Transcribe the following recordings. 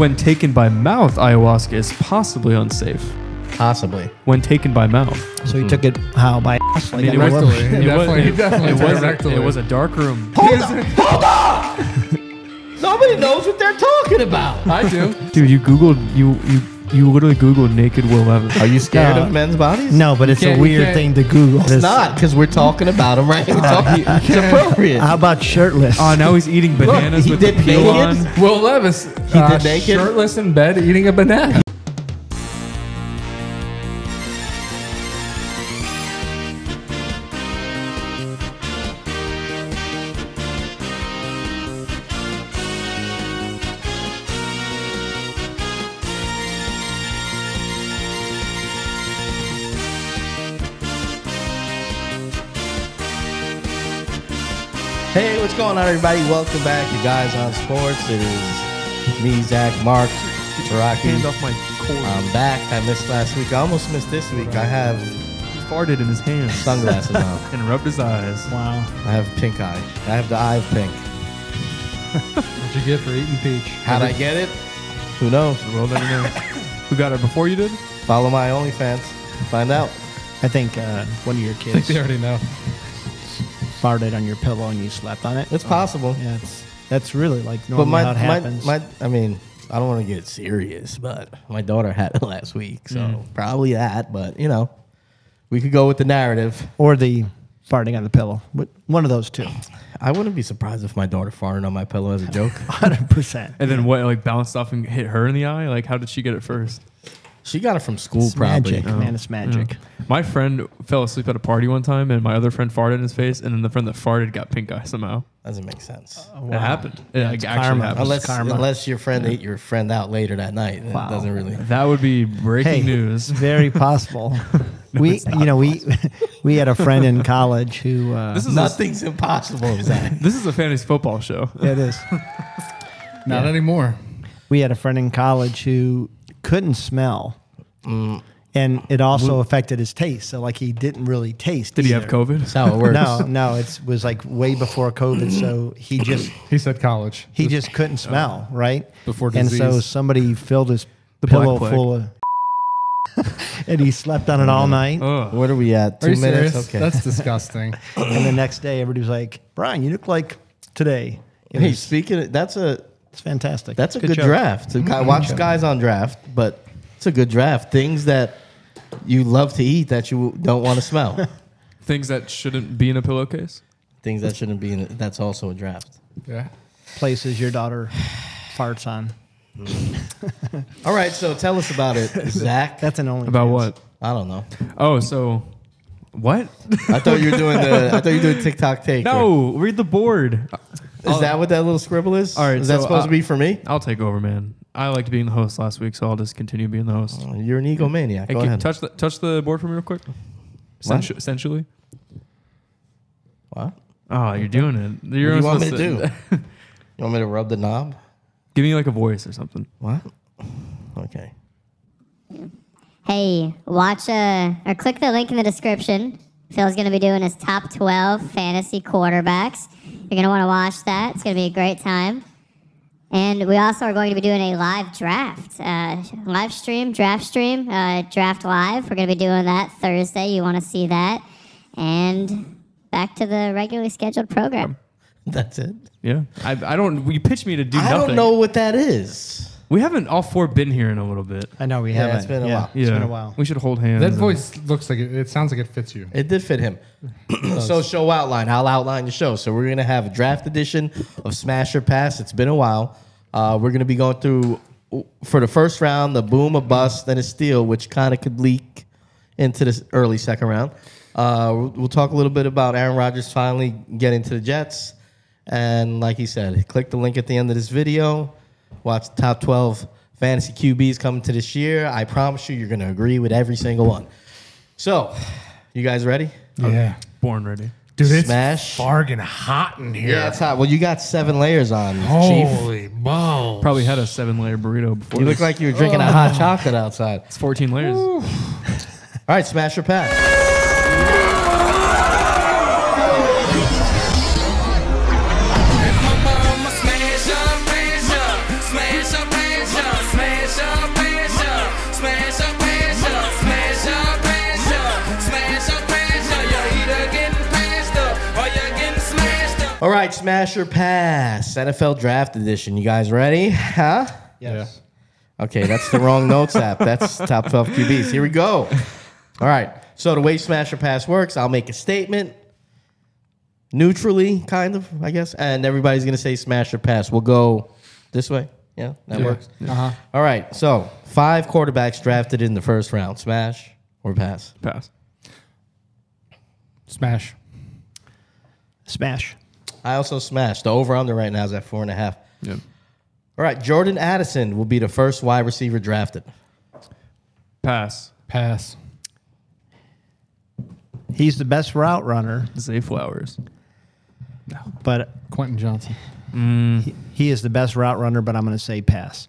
When taken by mouth, ayahuasca is possibly unsafe. Possibly. When taken by mouth. So he took it how by ass? Like I mean, it was a dark room. Hold on! Nobody knows what they're talking about. I do. Dude, you Googled you literally Googled naked Will Levis. Are you scared of men's bodies? No, but it's a weird thing to Google. It's not, because we're talking about him right now. It's appropriate. How about shirtless? Oh, now he's eating bananas with the peel on. Will Levis, He did naked? shirtless in bed, eating a banana. Hey, what's going on, everybody? Welcome back, you guys on sports. It is me, Zach, Mark, Taraki. Hand off my cord. I'm back. I missed last week. I almost missed this week. I have He farted in his hands. sunglasses on. And rubbed his eyes. Wow. I have pink eye. I have the eye of pink. What'd you get for eating peach? How'd I get it? Who knows? The world never knows. Who got it before you did? Follow my OnlyFans. Find out. I think one of your I think kids they already know. farted on your pillow and you slept on it. It's possible. Yeah, that's really like But normally how it happens. I mean, I don't want to get serious, but my daughter had it last week, so probably that. But you know, we could go with the narrative. Or the farting on the pillow. One of those two. I wouldn't be surprised if my daughter farted on my pillow as a joke. 100%. And then what, like bounced off and hit her in the eye? Like, how did she get it first? She got it from school, It's probably. magic, man. It's magic. My friend fell asleep at a party one time, and my other friend farted in his face, and then the friend that farted got pink eye somehow. Doesn't make sense. It happened. It actually karma. happened. Unless your friend ate your friend out later that night, Wow. it doesn't really. That would be breaking news. Very possible. we had a friend in college who. This is Nothing's impossible, Zach. This is a fantasy football show. It is. Not anymore. We had a friend in college who couldn't smell. And it also affected his taste. So, like, he didn't really taste. Did he have either. COVID? That's how it works. No, it was like way before COVID. So he said college. just couldn't smell, right? Before And so disease. somebody filled his black pillow plague. full of, and he slept on it all night. Ugh. What are we at? Are 2 you minutes? serious? Okay. That's disgusting. And the next day, everybody was like, "Brian, you look like today." Hey, speaking of, It's fantastic. that's a good joke. draft. I watch guys on draft, but it's a good draft. Things that you love to eat that you don't want to smell. Things that shouldn't be in a pillowcase. Things that shouldn't be in it. That's also a draft. Yeah. Places your daughter farts on. All right, so tell us about it, Zach. That's an only. About what? I don't know. Oh, so what? I thought you were doing TikTok take. No, read the board. Is that what that little scribble is? All right, Is that so, supposed to be for me? I'll take over, man. I liked being the host last week, so I'll just continue being the host. Oh, you're an egomaniac. Hey, Go ahead. touch the board for me real quick. Essentially. What? Oh, you're doing it. What do you want me to do? You want me to rub the knob? Give me like a voice or something. What? Okay. Hey, watch or click the link in the description. Phil's going to be doing his top 12 fantasy quarterbacks. You're going to want to watch that. It's going to be a great time. And we also are going to be doing a live draft. Draft stream, draft live. We're going to be doing that Thursday. You want to see that. And back to the regularly scheduled program. That's it? Yeah. I don't. You pitched me to do nothing. I don't know what that is. We haven't all four been here in a little bit. I know we Yeah, haven't. it's been a while. It's been a while. We should hold hands. That and- voice looks like it sounds like it fits you. It did fit him. So show outline. I'll outline the show. So we're going to have a draft edition of Smash or Pass. It's been a while. We're going to be going through, for the first round, the boom, a bust, and a steal, which kind of could leak into this early second round. We'll talk a little bit about Aaron Rodgers finally getting to the Jets. And like he said, click the link at the end of this video. Watch the top 12 fantasy QBs coming to this year. I promise you, you're going to agree with every single one. So, you guys ready? Yeah. Born ready. Dude, it's Smash. fargin' hot in here. Yeah, it's hot. Well, you got 7 layers on, Chief. Holy balls. Probably had a 7-layer burrito before. You look like you were drinking a hot chocolate outside. it's 14 layers. All right, smash or pass. All right, smash or pass. NFL Draft Edition. You guys ready? Huh? Yes. Okay, that's the wrong notes app. That's top 12 QBs. Here we go. All right. So the way smash or pass works, I'll make a statement neutrally, kind of, I guess, and everybody's going to say smash or pass. We'll go this way. Yeah, that works. Uh-huh. All right. So 5 quarterbacks drafted in the first round. Smash or pass? Pass. Smash. Smash. I also smashed. The over-under right now is at 4.5. Yeah. All right. Jordan Addison will be the first wide receiver drafted. Pass. Pass. He's the best route runner, Zay Flowers. but Quentin Johnson. he is the best route runner, but I'm going to say pass.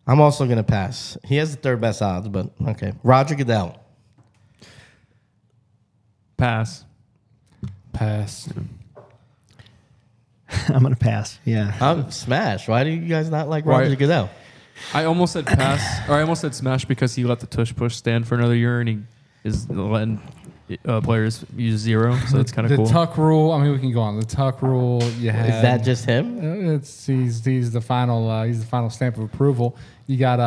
I'm also going to pass. He has the third best odds, but okay. Roger Goodell. Pass. Pass. I'm going to pass. Yeah. I'm smash. Why do you guys not like Roger Why- Goodell? I almost said pass, or I almost said smash because he let the tush push stand for another year, and he is letting players use 0, so it's kind of The cool. tuck rule. I mean, we can go on. The tuck rule. You had, Is that just him? It's he's the final he's the final stamp of approval. You got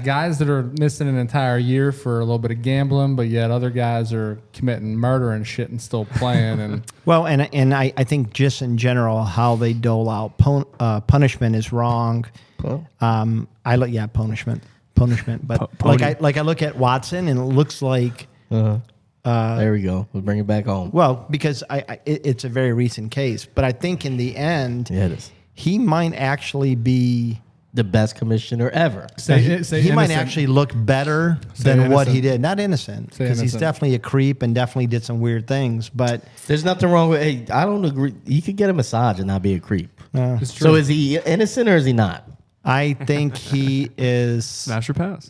guys that are missing an entire year for a little bit of gambling, but yet other guys are committing murder and shit and still playing. And Well, and I think just in general how they dole out punishment is wrong. Punishment, but I look at Watson and it looks like There we go. We'll bring it back home. well because it's a very recent case, but I think in the end Yeah, it is. he might actually be The best commissioner ever. he might actually look better than what he did. Not innocent Say because he's innocent. definitely a creep and definitely did some weird things, but There's nothing wrong with. Hey, I don't agree. You could get a massage and not be a creep. It's true. So is he innocent or is he not? I think he is. Smash or pass?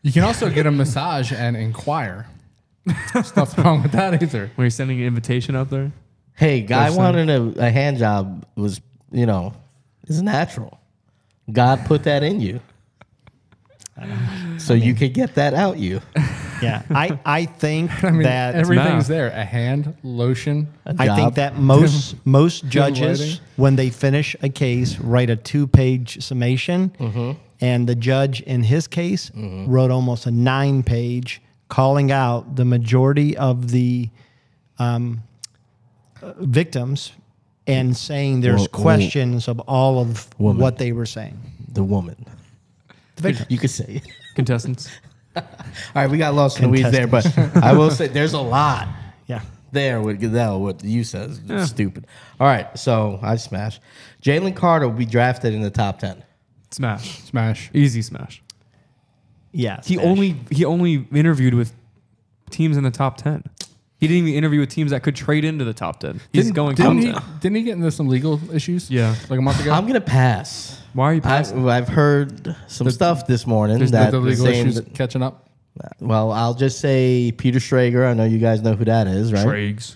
You can also get a massage and inquire. There's nothing wrong with that either. When you're sending an invitation out there? Hey, guy Person. wanting a hand job was, is natural. God put that in you. So you could get that out you. Yeah, I think I mean, that everything's math. there. A hand, lotion. I think that most judges, lighting. when they finish a case, write a 2-page summation, and the judge in his case wrote almost a 9-page, calling out the majority of the victims and saying there's Well, questions of all of Woman. what they were saying. The woman. You could say it. Contestants? All right, we got lost in the weeds there, but I will say there's a lot Yeah. there with Goodell. What you said is stupid. All right, so I smash. Jalen Carter will be drafted in the top 10. Smash. Smash. Easy smash. Yeah. He smash. only interviewed with teams in the top 10. He didn't even interview with teams that could trade into the top 10. He's going top 10. Didn't he get into some legal issues? Yeah. Like a month ago? I'm going to pass. Why are you passing? I've heard some stuff this morning there's that the legal saying issues that, catching up. well, I'll just say Peter Schrager. I know you guys know who that is, right? Trags.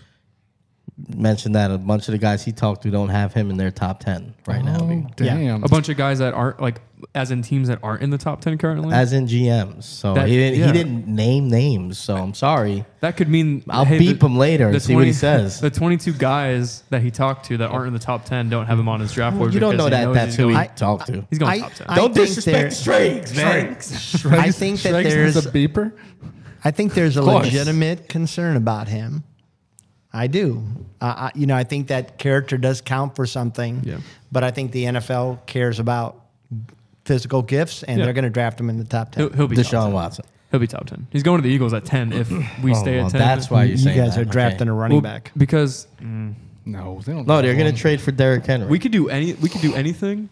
Mentioned that a bunch of the guys he talked to don't have him in their top 10 right now. Oh, damn. A bunch of guys that aren't as in teams that aren't in the top 10 currently. As in GMs. So That- he yeah. didn't name names, so I'm sorry. That could mean I'll hey, beep him later and the see what he says. The 22 guys that he talked to that aren't in the top 10 don't have him on his draft board. You don't know because he that knows that's he's who he going- talked to. He's going I- top 10. I Don't think disrespect Strags, man. I think that Shrakes there's a beeper. I think there's a course. legitimate concern about him. I do. I think that character does count for something. Yeah. But I think the NFL cares about physical gifts, and Yeah. they're going to draft him in the top 10. He'll be top Deshaun 10. Watson. He'll be top 10. He's going to the Eagles at 10 if we stay well, at 10. that's why you're you saying guys that. are drafting a running back. Because No, they don't. No, they're going to trade for Derrick Henry. we could do anything,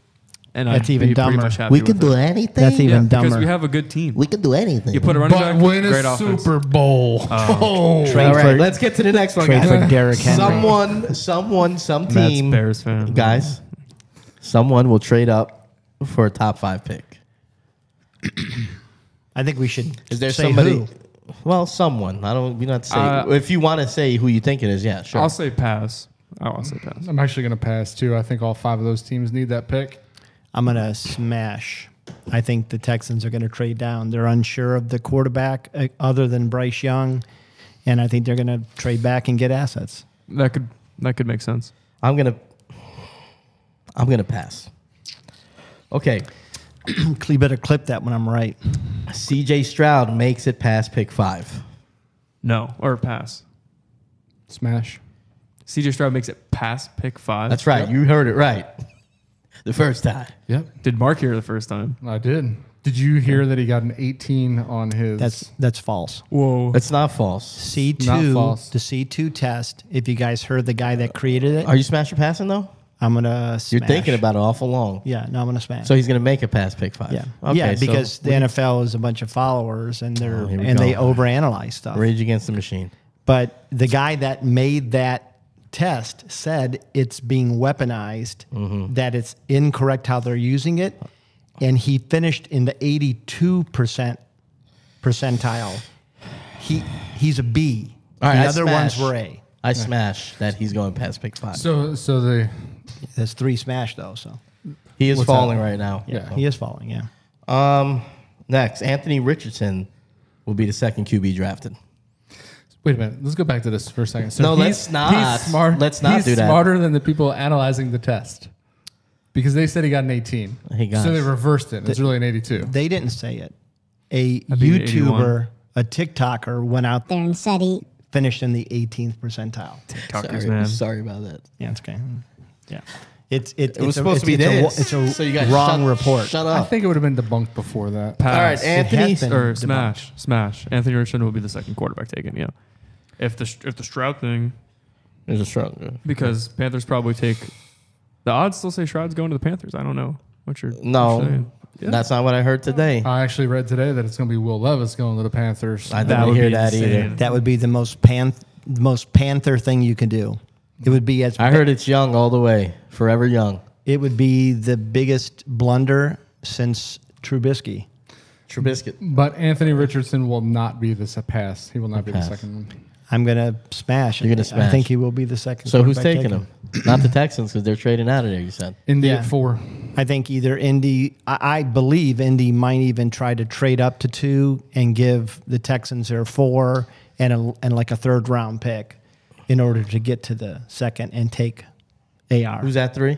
and That's I'd even be pretty dumber. much happy we with could do it. anything. That's even Because dumber. we have a good team. We could do anything. You put a running But back, win a great offense. Super Bowl. All Trade right, for- let's get to the next one, trade guys. for Derrick Henry. Some That's team, Bears fan. guys, someone will trade up for a top 5 pick. I think we should Is there say somebody? who. Well, someone. I don't. We don't have to say. If you want to say who you think it is, yeah, sure. I'll say pass. I'll say pass. I'm actually going to pass too. I think all 5 of those teams need that pick. I'm going to smash. I think the Texans are going to trade down. They're unsure of the quarterback other than Bryce Young, and I think they're going to trade back and get assets. That could make sense. I'm gonna pass. Okay. You better clip that when I'm right. C.J. Stroud makes it past pick 5. No, or pass. Smash. CJ Stroud makes it past pick 5. That's right. Yep. You heard it right. The first time. Yep. Did Mark hear the first time? I did. Did you hear that he got an 18 on his? That's false. Whoa. It's not false. C2, Not false. the C2 test. If you guys heard the guy that created it, Are you smash or passing though? I'm gonna smash. You're thinking about it awful long. Yeah, no, I'm gonna smash. So he's gonna make it past pick 5. yeah, Okay, yeah, so because the NFL is a bunch of followers and here we they go. overanalyze stuff. Rage Against the Machine. But the guy that made that test said it's being weaponized, that it's incorrect how they're using it, and he finished in the 82% percentile. He's a B. All right, the I other smash. ones were A. I smash that he's going past pick 5. So the There's 3 smash though, so He is What's falling that? right now. yeah, he is falling. Yeah. Next, Anthony Richardson will be the second QB drafted. wait a minute. Let's go back to this for a second. So No, he's- let's not. He's smart. Let's not he's do that. smarter than the people analyzing the test because they said he got an 18. He got so it. they reversed it. It's really an 82. They didn't say it. A think YouTuber, a TikToker went out There and said he. finished in the 18th percentile. TikTokers, man. Sorry about that. Yeah, it's okay. Yeah. It was supposed to be this. It's a So you got wrong shut- report. Shut I up. think it would have been debunked before that. Pass. All right, Anthony. has been Or debunked. smash. Anthony Richardson will be the second quarterback taken, yeah. If the Stroud thing, There's a strong. because Panthers probably take, the odds still say Stroud's going to the Panthers. I don't know what you're No, saying. Yeah. that's not what I heard today. I actually read today that it's going to be Will Levis going to the Panthers. I That didn't would hear be that insane. either. That would be the most Panther thing you can do. It would be I heard it's Young all the way, forever young. it would be the biggest blunder since Trubisky. Trubisky. But Anthony Richardson will not be the pass. He will not be pass. the second one. I'm gonna smash. You're gonna I smash. think he will be the second. So who's quarterback taking him? Not the Texans because they're trading out of there. You said. Indy Yeah. at 4. I think either Indy. I believe Indy might even try to trade up to 2 and give the Texans their 4 and like a 3rd round pick in order to get to the second and take AR. Who's at 3?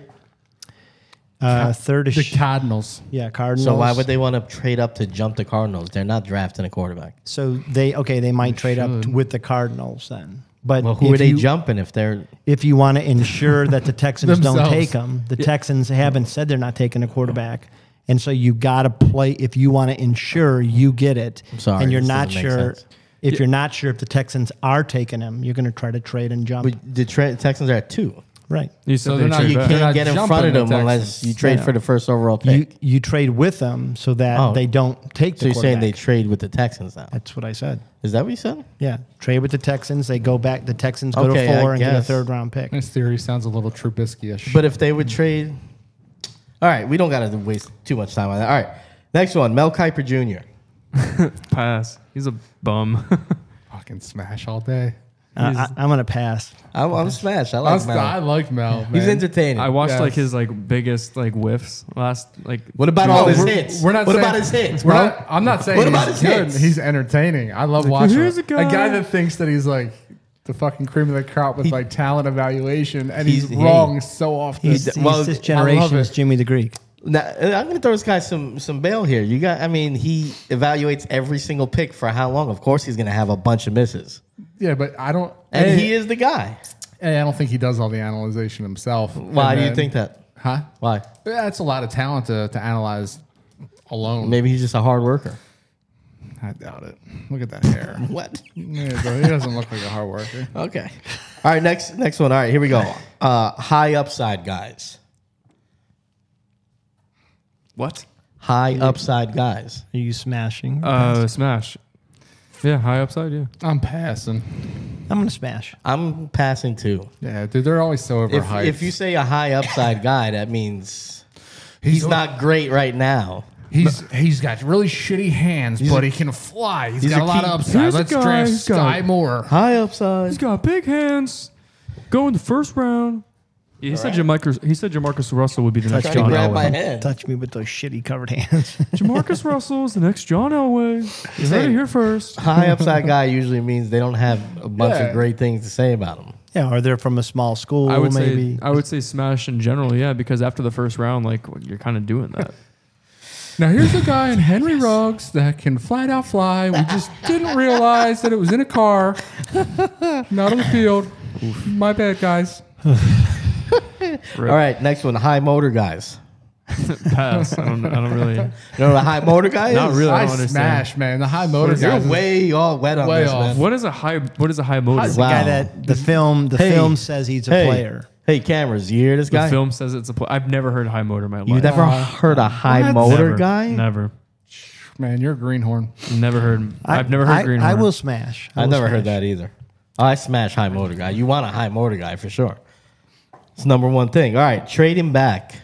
Third is The Cardinals. yeah Cardinals. So why would they want to trade up to jump the Cardinals? They're not drafting a quarterback. So they might trade up with the Cardinals then. But Well, who if are they you- jumping if they're? If you want to ensure that the Texans don't Themselves. take them, the Texans haven't said they're not taking a quarterback. And so you got to play, if you want to ensure you get it, I'm sorry, and you're this not doesn't make sure, sense. if you're not sure if the Texans are taking him, you're going to try to trade and jump. The Texans are at 2. Right. You So said they're they not- trade You back. They're can't not get in jumping front of the them unless Texans. you trade Yeah. for the first overall You pick. you trade with them so that Oh. they don't take the So you're saying they quarterback. trade with the Texans now? That's what I said. Is that what you said? Yeah. Trade with the Texans. They go back. The Texans go Okay, to I 4 and get a guess. 3rd round pick. This theory sounds a little Trubisky-ish. But if they would trade, all right, we don't got to waste too much time on that. All right, next one, Mel Kiper Jr. Pass. He's a bum. fucking smash all day. I'm going to pass. I'm smashed. I like Mel. I like Mel. He's man. entertaining. I watched Yes. like his like biggest like whiffs last like. What about two all his years. hits? We're not What saying- about his hits, We're bro? not, I'm not saying What about he's his good. hits? He's entertaining. I love watching. here's a guy- that thinks that he's like the fucking cream of the crop with like talent evaluation, and he's, He's- wrong so often. He's well, this I generation's it. Jimmy the Greek. Now, I'm going to throw this guy some bail here. You got, I mean, he evaluates every single pick for how long? Of course, he's going to have a bunch of misses, Yeah, but I don't. and he is the guy. I don't think he does all the analyzation himself. Why And do you then- think that? Huh? Why? Yeah, it's a lot of talent to analyze alone. Maybe he's just a hard worker. I doubt it. Look at that hair. What? Yeah, bro, he doesn't look like a hard worker. Okay. All right, next one. All right, here we go. High upside guys. What? High upside guys. Are you smashing? Smash. Yeah, high upside. Yeah. I'm passing. I'm going to smash. I'm passing too. Yeah, dude, they're always so overhyped. If you say a high upside guy, that means he's not great right now. He's got really shitty hands, but he can fly. He's got a lot of upside. Here's a Let's guy draft who's got- Sky Moore. High upside. He's got big hands. Go in the first round. Yeah, he said Jamarcus Russell would be the next Trying to John grab my Elway. head. Touch me with those shitty covered hands. Jamarcus Russell is the next John Elway. You heard it here first. High upside guy usually means they don't have a bunch Yeah. of great things to say about him. Yeah, or they're from a small school. I would maybe. say I would say smash in general, yeah, because after the first round, like you're kind of doing that. Now here's a guy in Henry Ruggs that can flat out fly. We just didn't realize that it was in a car, not on the field. My bad, guys. All right, next one, high motor guys. Pass. I don't really. You know what a high motor guy is? Not really. I I don't understand. smash, man. The high motor You're guys. way all wet on Way this, off. man. What is a high motor? The guy that the film says he's a player. Hey, cameras, you hear this The guy? film says it's a play. I've never heard high motor in my life. You never heard a high motor Never. guy? Never. Man, you're a greenhorn. Never heard. I've never heard green. I horn. will smash. I never heard that either. I smash high motor guy. You want a high motor guy for sure. It's number one thing. All right, trade him back.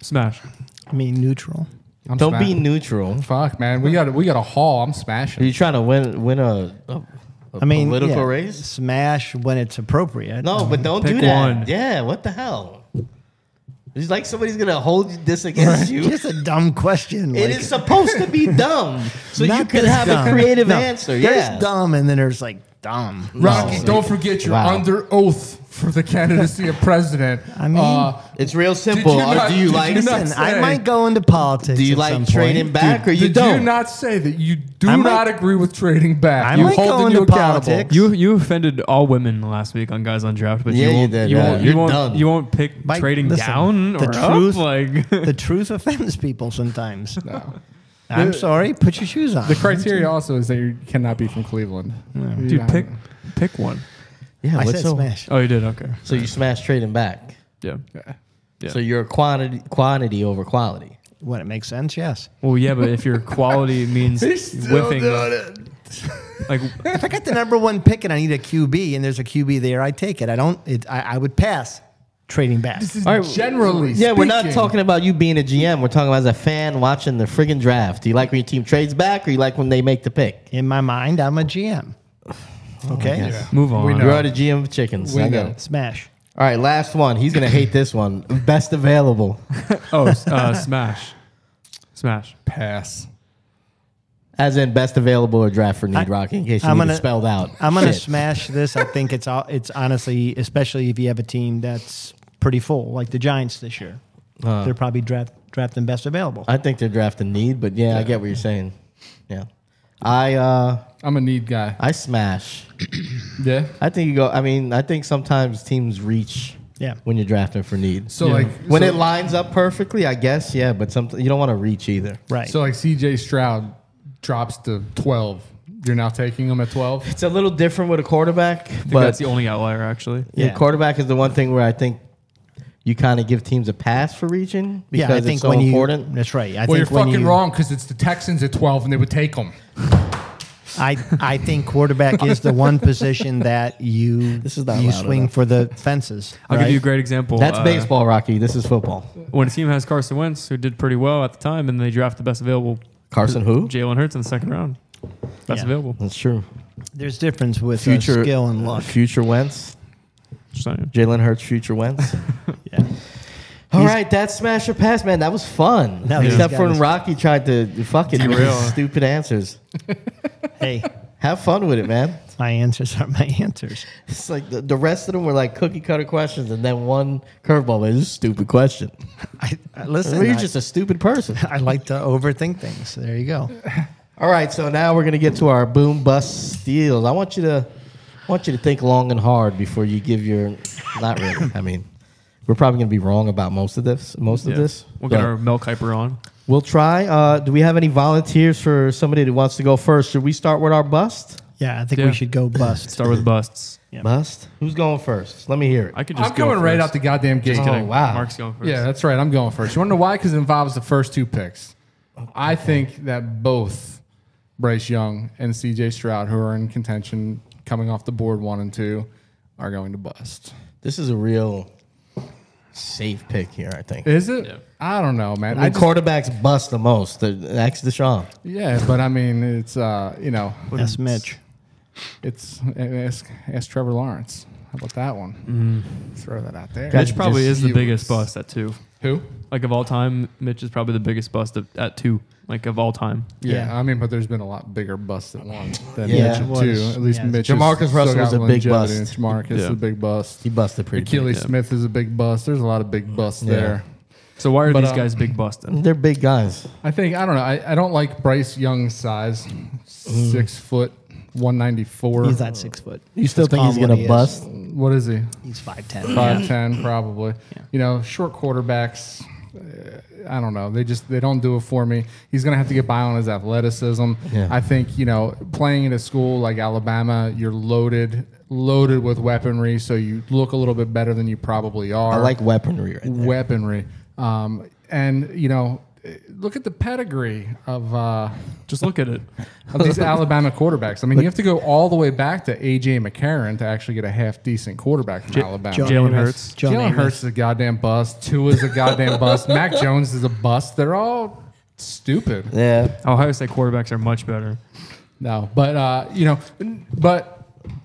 Smash. I mean, neutral. I'm Don't be smashing. neutral. Fuck, man. We got a haul. I'm Are smashing. you trying to win a political yeah, race? Smash when it's appropriate. No, but don't Pick do that. one. Yeah, what the hell? It's like somebody's gonna hold this against you. Just a dumb question. It like- is supposed to be dumb, so you Not can this have dumb. a creative No, answer. There's Yeah, dumb, and then there's like dumb. Rocky, No. don't forget you're Wow. under oath for the candidacy of president. I mean, it's real simple. you not- Do you did like? you not- Listen, I say- might go into politics. Do you at like some trading point. back or you Did don't? you not say that you do I might- not agree with trading back? I you might go holding into you accountable. politics. You offended all women last week on guys on draft, but Yeah, you you won't, did, You yeah. won't, You're you won't, done. you won't pick Mike, trading listen, down the or truth- up. Like The truth offends people sometimes. I'm sorry. Put your shoes on. The criteria also is that you cannot be from Cleveland. You dude, pick one. Yeah, I what's said so? smash. Oh, you did. Okay. So you smash trading back. Yeah. Yeah. So you're quantity over quality. When it makes sense, yes. Well, yeah, but if your quality means whipping, like If I got the number one pick and I need a QB and there's a QB there, I take it. I would pass trading back. All right, Generally, Yeah, we're not speaking. talking about you being a GM. We're talking about as a fan watching the friggin' draft. Do you like when your team trades back or you like when they make the pick? In my mind, I'm a GM. Okay, Yes. move on. We know. You are the GM of chickens. We I get know. it. smash. All right, last one. He's going to hate this one. Best available. Oh, smash. Pass. As in best available or draft for need, Rocky, in case you I'm need gonna- it spelled out. I'm going to Shit. smash this. I think it's honestly, especially if you have a team that's pretty full, like the Giants this year. They're probably drafting best available. I think they're drafting need, but yeah, I get what you're saying. Yeah. I'm a need guy. I smash. Yeah. I think you go. I mean, I think sometimes teams reach Yeah. when you're drafting for need. So like When so, it lines up perfectly, I guess, yeah, but you don't want to reach either. Right. so like CJ Stroud drops to 12. You're now taking him at 12. It's a little different with a quarterback, I think but that's the only outlier, actually. yeah, Yeah. quarterback is the one thing where I think you kind of give teams a pass for reaching because yeah, I think it's so when important. That's right. I Well, you're think when fucking you, wrong because it's the Texans at 12 and they would take him. I think quarterback is the one position that you This is not you loud swing enough. for the fences. I'll right? give you a great example. That's baseball, Rocky. This is football. When a team has Carson Wentz, who did pretty well at the time, and they draft the best available Carson who? Jalen Hurts in the second round. Best Yeah. available. That's true. There's difference with Future skill and luck. Future Wentz. Just saying. Jalen Hurts, future Wentz. Yeah. All right, that's Smash or Pass, man. That was fun. No, Except these for when guys- Rocky tried to fucking with Derail. his stupid answers. Hey, Have fun with it, man. my answers are my answers. It's like the rest of them were like cookie cutter questions, and then one curveball. Like, this is a stupid question. Listen, You're just a stupid person. I like to overthink things. There you go. All right, so now we're gonna get to our boom bust steals. I want you to think long and hard before you give your. Not really. I mean, we're probably gonna be wrong about most of this. Most of Yeah. this. We'll get but our Mel Kiper on. We'll try. Do we have any volunteers for somebody that wants to go first? Should we start with our bust? Yeah, I think Yeah. we should go bust. Start with busts. Yeah. Bust. Who's going first? Let me hear it. I could just I'm go coming right first. out the goddamn gate. Just kidding. Oh, wow. Mark's going first. Yeah, that's right. I'm going first. You want to know why? Because it involves the first two picks. I think that both Bryce Young and C.J. Stroud, who are in contention coming off the board 1 and 2, are going to bust. This is a real safe pick here, I think. Is it? Yeah. I don't know, man. I mean, quarterbacks bust the most. Ask Deshaun. Yeah, but I mean, it's That's Mitch. it's ask Trevor Lawrence. How about that one? Throw that out there. Mitch probably just is the you- biggest bust at 2. Who? Like of all time, Mitch is probably the biggest bust at 2. Like of all time. Yeah, I mean, but there's been a lot bigger busts at 1 than Yeah. Mitch at 2. At least Mitch. Jamarcus Russell was a big bust. Jamarcus is a big bust. He busted pretty Achilles big. Smith is a big bust. There's a lot of big busts there. So why are But, these guys big busting? They're big guys. I don't know. I don't like Bryce Young's size. 6 foot, 194. He's not 6 foot. You still Just think call he's him what going he to is. bust? What is he? He's 5'10". 5'10", probably. You know, short quarterbacks. I don't know. They don't do it for me. He's gonna have to get by on his athleticism. Yeah. I think playing in a school like Alabama, you're loaded with weaponry, so you look a little bit better than you probably are. I like weaponry right there. Weaponry, and look at the pedigree of Just look at it. these Alabama quarterbacks. I mean, you have to go all the way back to A.J. McCarron to actually get a half decent quarterback from Alabama. Jalen Hurts. Jalen Hurts is a goddamn bust. Tua's a goddamn bust. Mac Jones is a bust. They're all stupid. Yeah. Ohio State quarterbacks are much better. No, but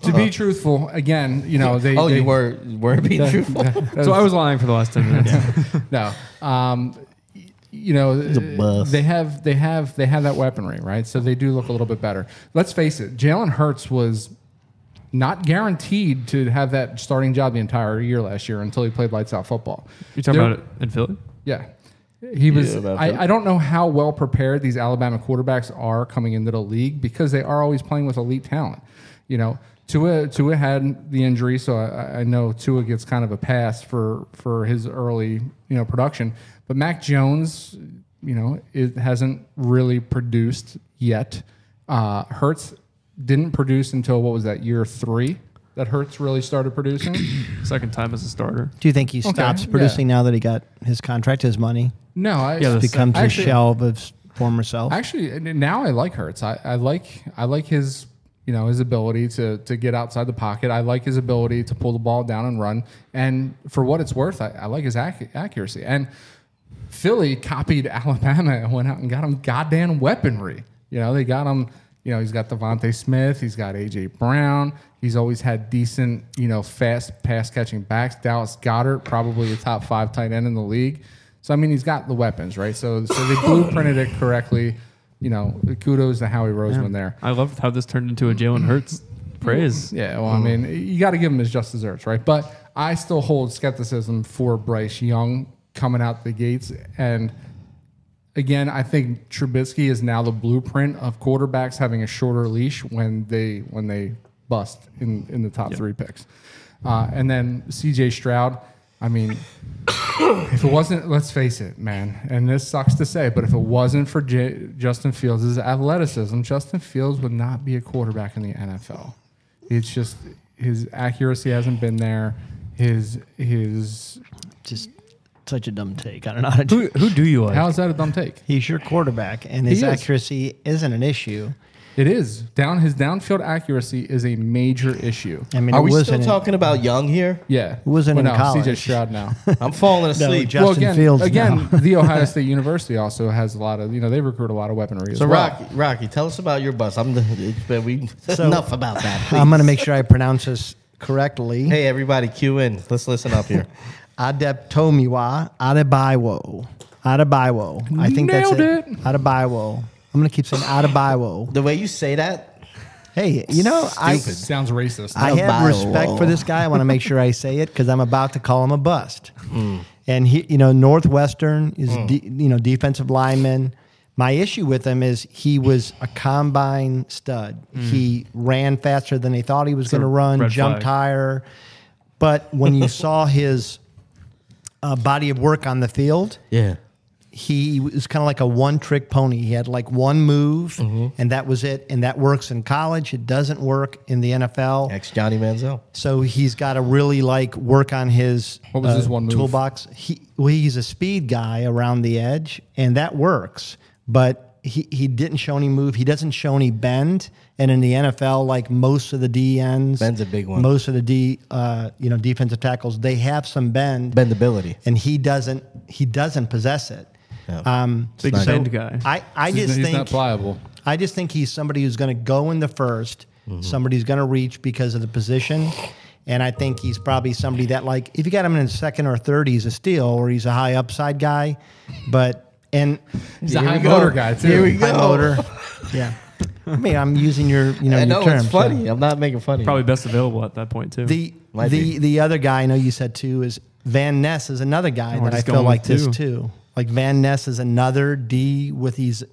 to be truthful, again, You were being truthful. So I was lying for the last 10 minutes. No. a bust. They have that weaponry, right? So they do look a little bit better. Let's face it, Jalen Hurts was not guaranteed to have that starting job the entire year last year until he played lights out football. You talking about it in Philly? Yeah. He was. about I don't know how well prepared these Alabama quarterbacks are coming into the league because they are always playing with elite talent. Tua had the injury, so I know Tua gets kind of a pass for his early production. But Mac Jones, it hasn't really produced yet. Hurts didn't produce until what was that, year 3 that Hurts really started producing. Second time as a starter. Do you think he stops producing now that he got his contract, his money? No, Becomes a shell of his former self? Actually, now I like Hurts. I like his his ability to get outside the pocket. I like his ability to pull the ball down and run. And for what it's worth, I like his accuracy. And Philly copied Alabama and went out and got him goddamn weaponry. They got him. He's got Devontae Smith. He's got A.J. Brown. He's always had decent, fast pass-catching backs. Dallas Goedert, probably a top 5 tight end in the league. So, I mean, he's got the weapons, right? So they blueprinted it correctly. Kudos to Howie Roseman there. I love how this turned into a Jalen Hurts praise. Yeah, well, I mean, you got to give him his just desserts, right? But I still hold skepticism for Bryce Young coming out the gates. And again, I think Trubisky is now the blueprint of quarterbacks having a shorter leash when they bust in the top 3 picks. And then C.J. Stroud, I mean, if it wasn't, let's face it, man, and this sucks to say, but if it wasn't for Justin Fields' athleticism, Justin Fields would not be a quarterback in the NFL. It's just his accuracy hasn't been there. His Just such a dumb take. I don't know how to do. Who do you like? How is that a dumb take? He's your quarterback, and his He is. accuracy isn't an issue. It is. His downfield accuracy is a major issue. I mean, Are it we still wasn't talking about Young here? Yeah. wasn't Well, in no, college. CJ Stroud now. I'm falling asleep. Justin Fields again, now. the Ohio State University also has a lot of, they recruit a lot of weaponry So as well. Rocky, tell us about your bus. Enough about that. Please. I'm going to make sure I pronounce this correctly. Hey, everybody, cue in. Let's listen up here. Adeptomiwa Adebayo. Adebayo. I think Nailed that's it. Adebayo. I'm going to keep saying Adebayo. The way you say that, Hey, Sounds racist. I have Adebayo. respect for this guy. I want to make sure I say it because I'm about to call him a bust. And he, Northwestern is, defensive lineman. My issue with him is he was a combine stud. He ran faster than they thought he was going to run, red jumped flag. higher. But when you saw his body of work on the field, yeah. he was kind of like a one-trick pony. He had like one move, and that was it. And that works in college. It doesn't work in the NFL. Ex Johnny Manziel. So he's got to really work on his What was his one move? toolbox. He's a speed guy around the edge, and that works. But he didn't show any move. He doesn't show any bend. And in the NFL, like most of the DNs, Bend's a big one. Most of the defensive tackles, they have some Bendability. and he doesn't possess it. Yeah. Big not bend guy. I just He's think not pliable. I just think he's somebody who's going to go in the first. Somebody's going to reach because of the position, And I think he's probably somebody that, like, if you got him in his second or third, he's a steal, or he's a high upside guy. But he's a high motor guy too. Here we go. high motor, yeah. I mean, I'm using your I know your terms. it's funny. yeah. I'm not making funny. Probably best available at that point too. Might be. The other guy I know you said too is Van Ness is another guy we're that I just feel going like with this two. too. Like Van Ness is another D with he's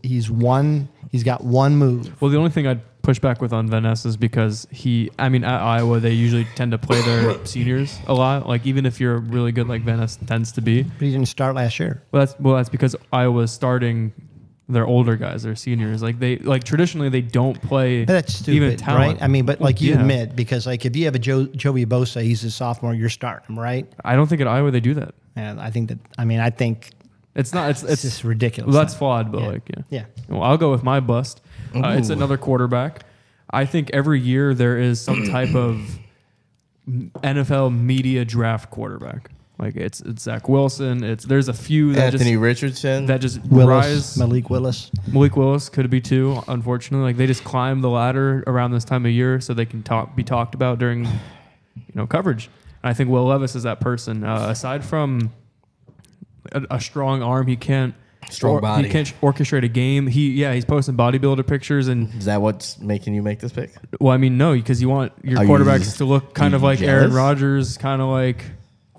got one move. Well, the only thing I'd push back with on Van Ness is because at Iowa, they usually tend to play their seniors a lot. Like, even if you're really good like Van Ness tends to be. But he didn't start last year. That's because Iowa's starting their older guys, their seniors. Like traditionally they don't play But that's stupid, even talent. right? I mean, but like you Yeah. admit, because like if you have a Joey Bosa, he's a sophomore, you're starting him, right? I don't think at Iowa they do that. And I think It's not. it's just ridiculous. Well, that's flawed, but Yeah. Yeah. Well, I'll go with my bust. It's another quarterback. I think every year there is some type of NFL media draft quarterback. Like it's Zach Wilson. There's a few that Anthony just Richardson. that just Willis, rise. Malik Willis. Malik Willis could be too. Unfortunately, like they just climb the ladder around this time of year so they can be talked about during coverage. And I think Will Levis is that person. Aside from a strong arm, he can't. Strong body. He can't orchestrate a game. He's posting bodybuilder pictures and Is that what's making you make this pick? well, I mean no, because you want your Are you- quarterbacks to look kind are of you like jealous? Aaron Rodgers, kind of like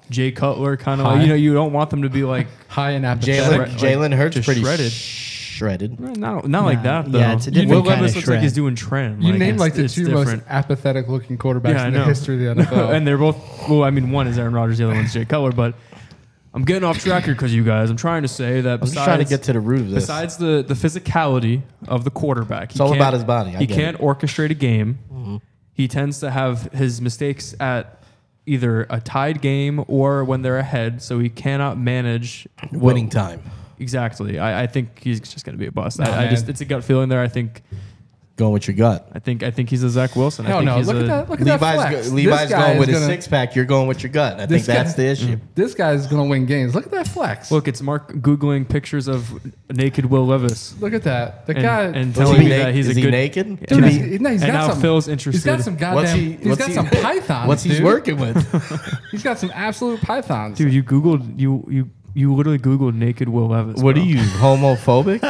Jay Cutler, kind of High. like you don't want them to be like High and apathetic. Jalen Hurts just pretty shredded. shredded. not like that though. Yeah, it's a Will different kind Levis of looks like shred. he's doing trend. You named it's- like the it's two different. most apathetic looking quarterbacks Yeah, I in the know. history of the NFL. And they're both. Well, I mean, one is Aaron Rodgers, the other one's Jay Cutler. But I'm getting off track here because you guys. I'm trying to say that I'm just trying to get to the root of this. besides the physicality of the quarterback, It's all about his body. I He get can't it. Mm-hmm. orchestrate a game. He tends to have his mistakes at either a tied game or when they're ahead, so he cannot manage winning time. Exactly. I think he's just going to be a bust. Nah, man. It's a gut feeling there. I think Going with your gut. he's a Zach Wilson. I Hell think no! he's Look at that! Look at that flex. Levi's This guy going is with his gonna- six pack. You're going with your gut. I think This guy- that's the issue. This guy's gonna win games. Look at that flex. Look, it's Mark Googling pictures of naked Will Levis. Look at that. The And- guy and Is telling he me that he's is a he good naked? Dude, and, he's and got now some, Phil's interested. He's got some goddamn. He's got some pythons. What's he dude. working with? He's got some absolute pythons. Dude, you Googled you literally Googled naked Will Levis. What bro. are you, homophobic?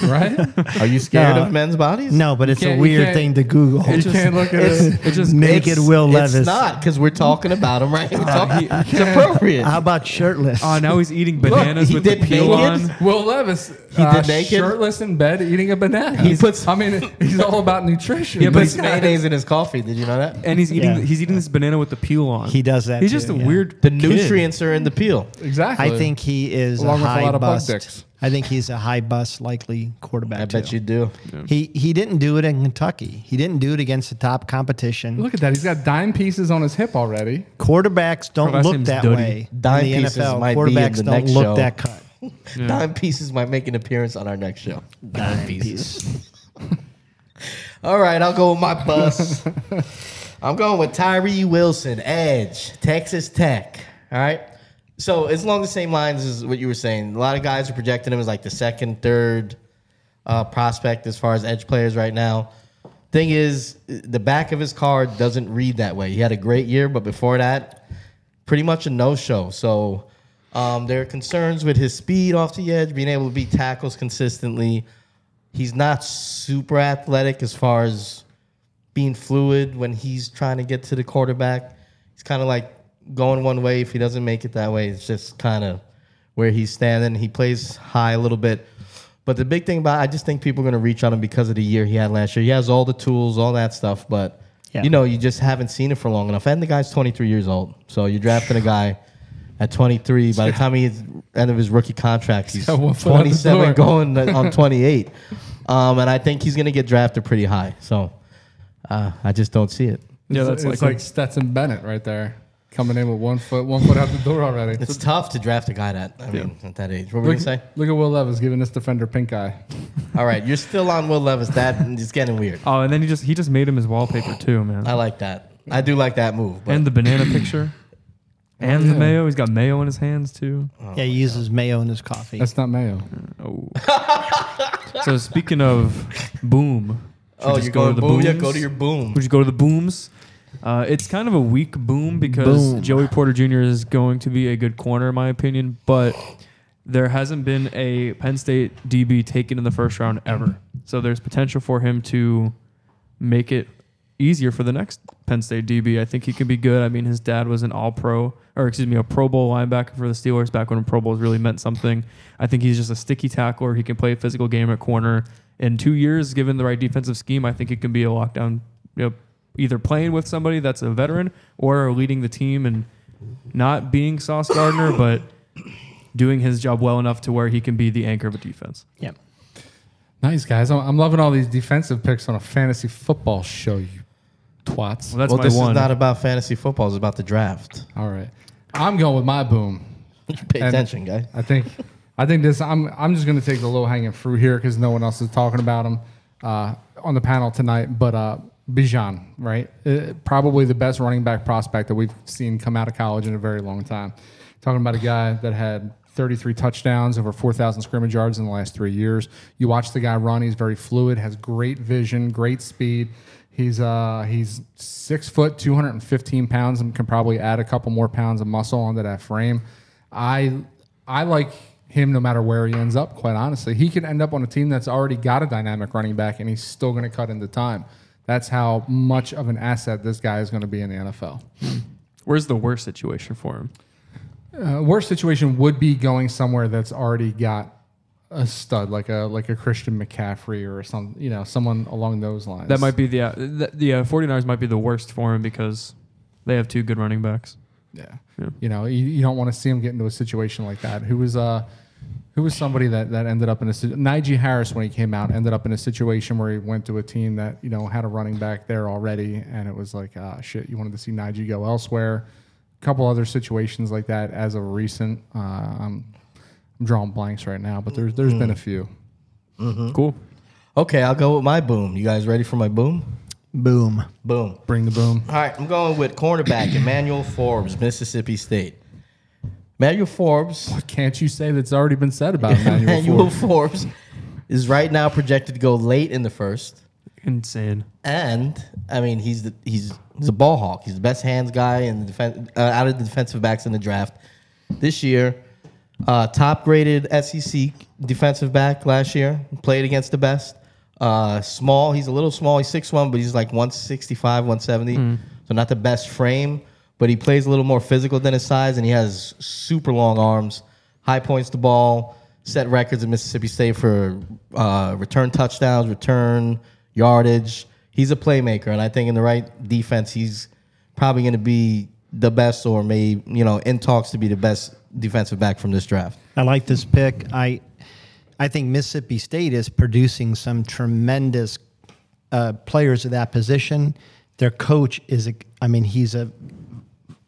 right? Are you scared No. of men's bodies? No, but it's a can't- you weird can't- thing to Google. You can't look at it. It's just Naked Will Levis. It's not, because we're talking about him, right? It's appropriate. How about shirtless? Oh, now he's eating bananas he with the did peel naked? on. Will Levis, He did naked? shirtless in bed, eating a banana. He puts- I mean, he's all about nutrition. Yeah, He but puts he's mayonnaise in his coffee. Did you know that? And he's eating Yeah. this banana with the peel on. He does that He's too, just a yeah. weird The kid. nutrients are in the peel. exactly. I think he is Along a with a high lot of bug bust. dicks. I think he's a high bust likely quarterback. I bet too. you do. He didn't do it in Kentucky. He didn't do it against the top competition. Look at that. He's got dime pieces on his hip already. Quarterbacks don't Last look name's that Duddy. way. Dime in the pieces NFL, might be in quarterbacks the don't next look show. that cut. Dime pieces might make an appearance on our next show. Dime pieces. Piece. All right, I'll go with my bus. I'm going with Tyree Wilson, edge, Texas Tech. All right. So it's along the same lines as what you were saying. A lot of guys are projecting him as like the second, third prospect as far as edge players right now. Thing is, the back of his card doesn't read that way. He had a great year, but before that, pretty much a no-show. So there are concerns with his speed off the edge, being able to beat tackles consistently. He's not super athletic as far as being fluid when he's trying to get to the quarterback. He's kind of like going one way. If he doesn't make it that way, it's just kind of where he's standing. He plays high a little bit. But the big thing about I just think people are going to reach on him because of the year he had last year. He has all the tools, all that stuff, but Yeah. you just haven't seen it for long enough. And the guy's 23 years old. So you're drafting a guy at 23. By the time he's end of his rookie contract, he's got one foot out the 27 door. going on 28. And I think he's going to get drafted pretty high. So I just don't see it. Yeah, It's that's like Stetson Bennett right there, coming in with one foot out the door already. It's tough to draft a guy at that age. What were you Look, going to say? look at Will Levis giving this defender pink eye. All right, you're still on Will Levis. That is getting weird. Oh, and then he just made him his wallpaper too, man. I like that. I do like that move. But And the banana picture. And the mayo. He's got mayo in his hands too. Yeah, he uses mayo in his coffee. That's not mayo. Oh. So speaking of boom. should we oh, just you're go to going the boom? Yeah, booms? go to your boom. Would you go to the booms? It's kind of a weak boom because Joey Porter Jr. is going to be a good corner, in my opinion, but there hasn't been a Penn State DB taken in the first round ever. So there's potential for him to make it easier for the next Penn State DB. I think he can be good. I mean, his dad was an a Pro Bowl linebacker for the Steelers back when Pro Bowls really meant something. I think he's just a sticky tackler. He can play a physical game at corner. In 2 years, given the right defensive scheme, I think it can be a lockdown, either playing with somebody that's a veteran or leading the team and not being Sauce Gardner, but doing his job well enough to where he can be the anchor of a defense. Yep. Nice, guys. I'm loving all these defensive picks on a fantasy football show, you twats. Well, this is not about fantasy football. It's about the draft. All right. I'm going with my boom. Pay attention, guy. I think this. I'm just going to take the low hanging fruit here because no one else is talking about him on the panel tonight. But Bijan, right? Probably the best running back prospect that we've seen come out of college in a very long time. Talking about a guy that had 33 touchdowns, over 4,000 scrimmage yards in the last 3 years. You watch the guy run; he's very fluid, has great vision, great speed. He's 6 foot, 215 pounds, and can probably add a couple more pounds of muscle onto that frame. I like him no matter where he ends up. Quite honestly, he could end up on a team that's already got a dynamic running back, and he's still going to cut into time. That's how much of an asset this guy is going to be in the NFL. Where's the worst situation for him? Worst situation would be going somewhere that's already got a stud, like a Christian McCaffrey or someone along those lines. That might be the 49ers might be the worst for him because they have 2 good running backs. Yeah. You don't want to see him get into a situation like that. Who was somebody that ended up in Najee Harris when he came out ended up in a situation where he went to a team that had a running back there already, and it was like shit. You wanted to see Najee go elsewhere. A couple other situations like that as of recent. I'm drawing blanks right now, but there's been a few. Mm-hmm. Cool. Okay, I'll go with my boom. You guys ready for my boom? Boom. Boom. Bring the boom. All right, I'm going with cornerback Emmanuel Forbes, Mississippi State. Emmanuel Forbes. What can't you say that's already been said about Emmanuel Forbes is right now projected to go late in the first. Insane. And I mean, he's a ball hawk. He's the best hands guy in the defense out of the defensive backs in the draft this year. Top graded SEC defensive back last year. Played against the best. Small. He's a little small. He's 6'1", but he's like 165, 170. So not the best frame, but he plays a little more physical than his size, and he has super long arms. High points the ball. Set records in Mississippi State for return touchdowns, return yardage. He's a playmaker, and I think in the right defense, he's probably going to be the best, or maybe in talks to be the best defensive back from this draft. I like this pick. I think Mississippi State is producing some tremendous players at that position. Their coach he's a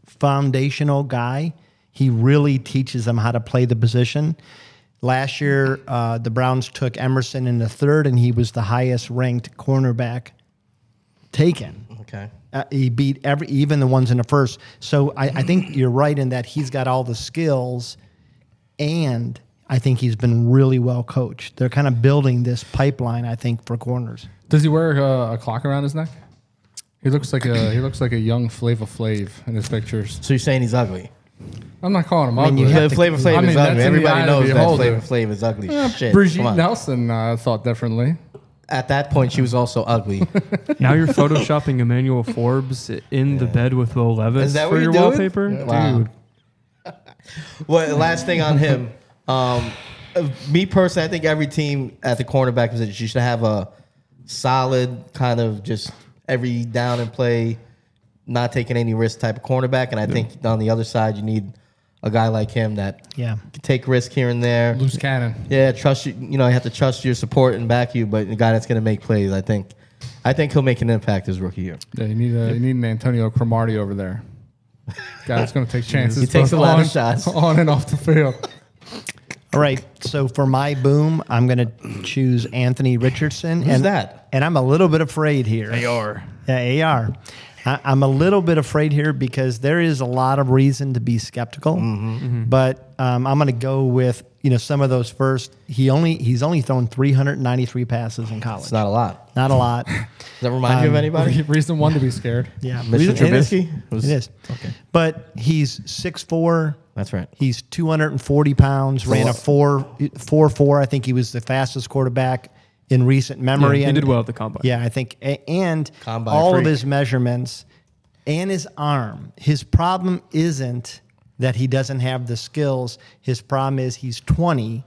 foundational guy. He really teaches them how to play the position. Last year, the Browns took Emerson in the 3rd, and he was the highest-ranked cornerback taken. Okay. He beat even the ones in the 1st. So I think you're right in that he's got all the skills, and I think he's been really well coached. They're kind of building this pipeline, I think, for corners. Does he wear a clock around his neck? He looks like a young Flava Flav in his pictures. So you're saying he's ugly? I'm not calling him ugly. Flava Flav is ugly. Everybody knows that Flava Flav is ugly. Shit. Brigitte Nelson thought differently. At that point, she was also ugly. Now you're photoshopping Emmanuel Forbes in the bed with Will Levis Is that for what your you're doing? wallpaper? Wow. Dude. Well, last thing on him. Me personally, I think every team at the cornerback position, you should have a solid kind of just every down and play, not taking any risk type of cornerback. And I think on the other side, you need a guy like him that can take risk here and there. Loose cannon. Yeah, trust you. You have to trust your support and back you, but the guy that's going to make plays, I think he'll make an impact his rookie year. Yeah, you need an Antonio Cromartie over there. Guy that's going to take chances. He takes a lot of shots on and off the field. All right, so for my boom, I'm going to choose Anthony Richardson. Who's that? And I'm a little bit afraid here. AR. Yeah, AR. I'm a little bit afraid here because there is a lot of reason to be skeptical. But I'm going to go with some of those first. He's only thrown 393 passes in college. It's not a lot. Not a lot. Does that remind you of anybody? Reason one to be scared. Yeah, Mr. Trubisky? It is. Okay. But he's 6'4". That's right. He's 240 pounds. Ran a 4.4. I think he was the fastest quarterback in recent memory. Yeah, he did well at the combine. Yeah, I think, and Combine all freak. of his measurements and his arm. His problem isn't that he doesn't have the skills. His problem is he's 20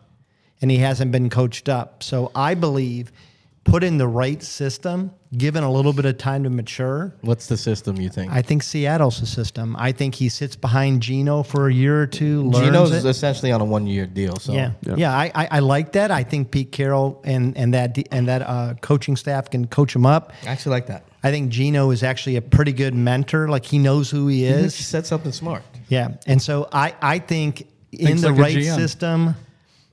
and he hasn't been coached up. So I believe put in the right system, given a little bit of time to mature. What's the system you think? I think Seattle's the system. I think he sits behind Geno for a year or two. Learns Geno's it. essentially on a 1-year deal. So Yeah. I like that. I think Pete Carroll and that coaching staff can coach him up. I actually like that. I think Geno is actually a pretty good mentor. Like he knows who he He is. said something smart. Yeah, and so I think in Thinks the like a right GM. system,